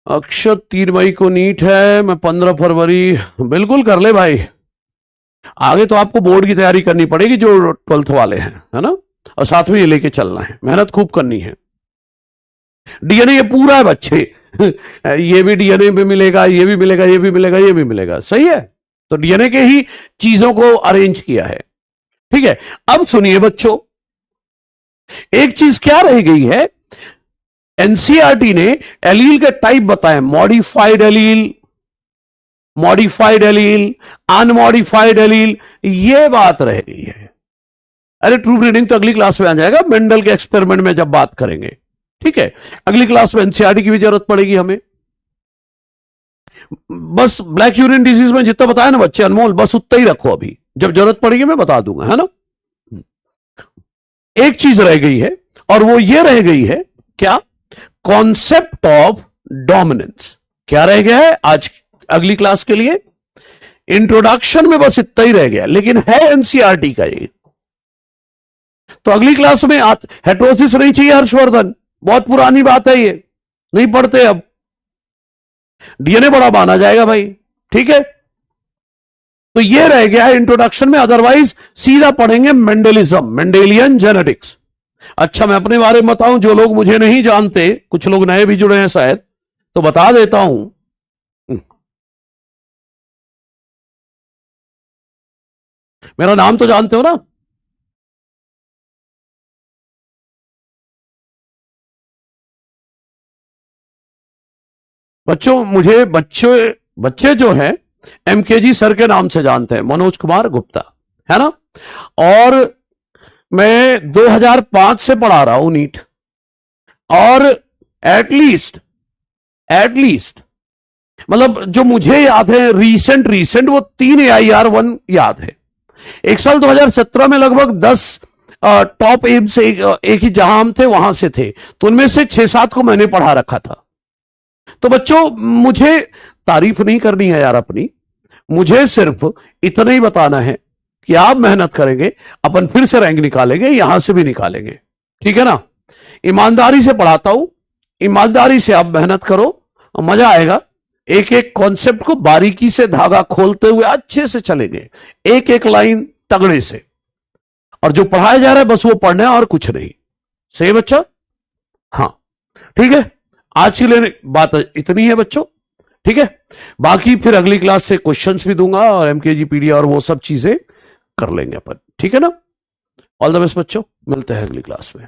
अक्षत 3 मई को नीट है, मैं 15 फरवरी। बिल्कुल कर ले भाई, आगे तो आपको बोर्ड की तैयारी करनी पड़ेगी जो 12th वाले हैं, है ना? और साथ में ये लेके चलना है, मेहनत खूब करनी है। डीएनए ये पूरा है बच्चे ये भी डीएनए में मिलेगा, ये भी मिलेगा, ये भी मिलेगा, ये भी मिलेगा। सही है? तो डीएनए के ही चीजों को अरेंज किया है। ठीक है? अब सुनिए बच्चों, एक चीज क्या रह गई है, एनसीईआरटी ने एलील के टाइप बताए, modified allele, modified allele, unmodified allele, ये बात रह गई है। अरे ट्रू ब्रीडिंग तो अगली क्लास में आ जाएगा, मेंडल के एक्सपेरिमेंट में जब बात करेंगे। ठीक है? अगली क्लास में एनसीईआरटी की भी जरूरत पड़ेगी हमें। बस ब्लैक यूरिन डिजीज में जितना बताया ना बच्चे अनमोल, बस उतना ही रखो, अभी जब जरूरत पड़ेगी मैं बता दूंगा, है ना? एक चीज रह गई है, और वो ये रह गई है क्या? Concept of dominance. क्या रह गया है आज अगली क्लास के लिए? इंट्रोडक्शन में बस इतना ही रह गया, लेकिन है एनसीईआरटी का ये। तो अगली क्लास में हेट्रोसिस नहीं चाहिए हर्षवर्धन, बहुत पुरानी बात है ये, नहीं पढ़ते अब, डीएनए बड़ा माना जाएगा भाई। ठीक है? तो ये रह गया है इंट्रोडक्शन में, अदरवाइज सीधा पढ़ेंगे मेंडेलिज्म, मेंडेलियन जेनेटिक्स। अच्छा मैं अपने बारे में बताऊं, जो लोग मुझे नहीं जानते, कुछ लोग नए भी जुड़े हैं शायद, तो बता देता हूं। मेरा नाम तो जानते हो ना? बच्चों मुझे बच्चे बच्चे जो हैं एमकेजी सर के नाम से जानते हैं, मनोज कुमार गुप्ता, है ना? और मैं 2005 से पढ़ा रहा हूं नीट, और एटलीस्ट मतलब जो मुझे याद है रीसेंट वो 3 AIR-1 याद है। एक साल 2017 में लगभग 10 टॉप एम से एक ही जहां हम थे वहां से थे, तो उनमें से 6-7 को मैंने पढ़ा रखा था। तो बच्चों मुझे तारीफ नहीं करनी है यार अपनी, मुझे सिर्फ इतना ही बताना है कि आप मेहनत करेंगे, अपन फिर से रैंक निकालेंगे, यहां से भी निकालेंगे। ठीक है ना? ईमानदारी से पढ़ाता हूं, ईमानदारी से आप मेहनत करो, मजा आएगा। एक एक कॉन्सेप्ट को बारीकी से धागा खोलते हुए अच्छे से चलेंगे, एक एक लाइन तगड़े से, और जो पढ़ाया जा रहा है बस वो पढ़ना है और कुछ नहीं। सही बच्चा? हाँ ठीक है, आज के लिए बात इतनी है बच्चों। ठीक है, बाकी फिर अगली क्लास से क्वेश्चंस भी दूंगा और एमकेजी पीडी और वो सब चीजें कर लेंगे अपन। ठीक है ना? ऑल द बेस्ट बच्चों, मिलते हैं अगली क्लास में।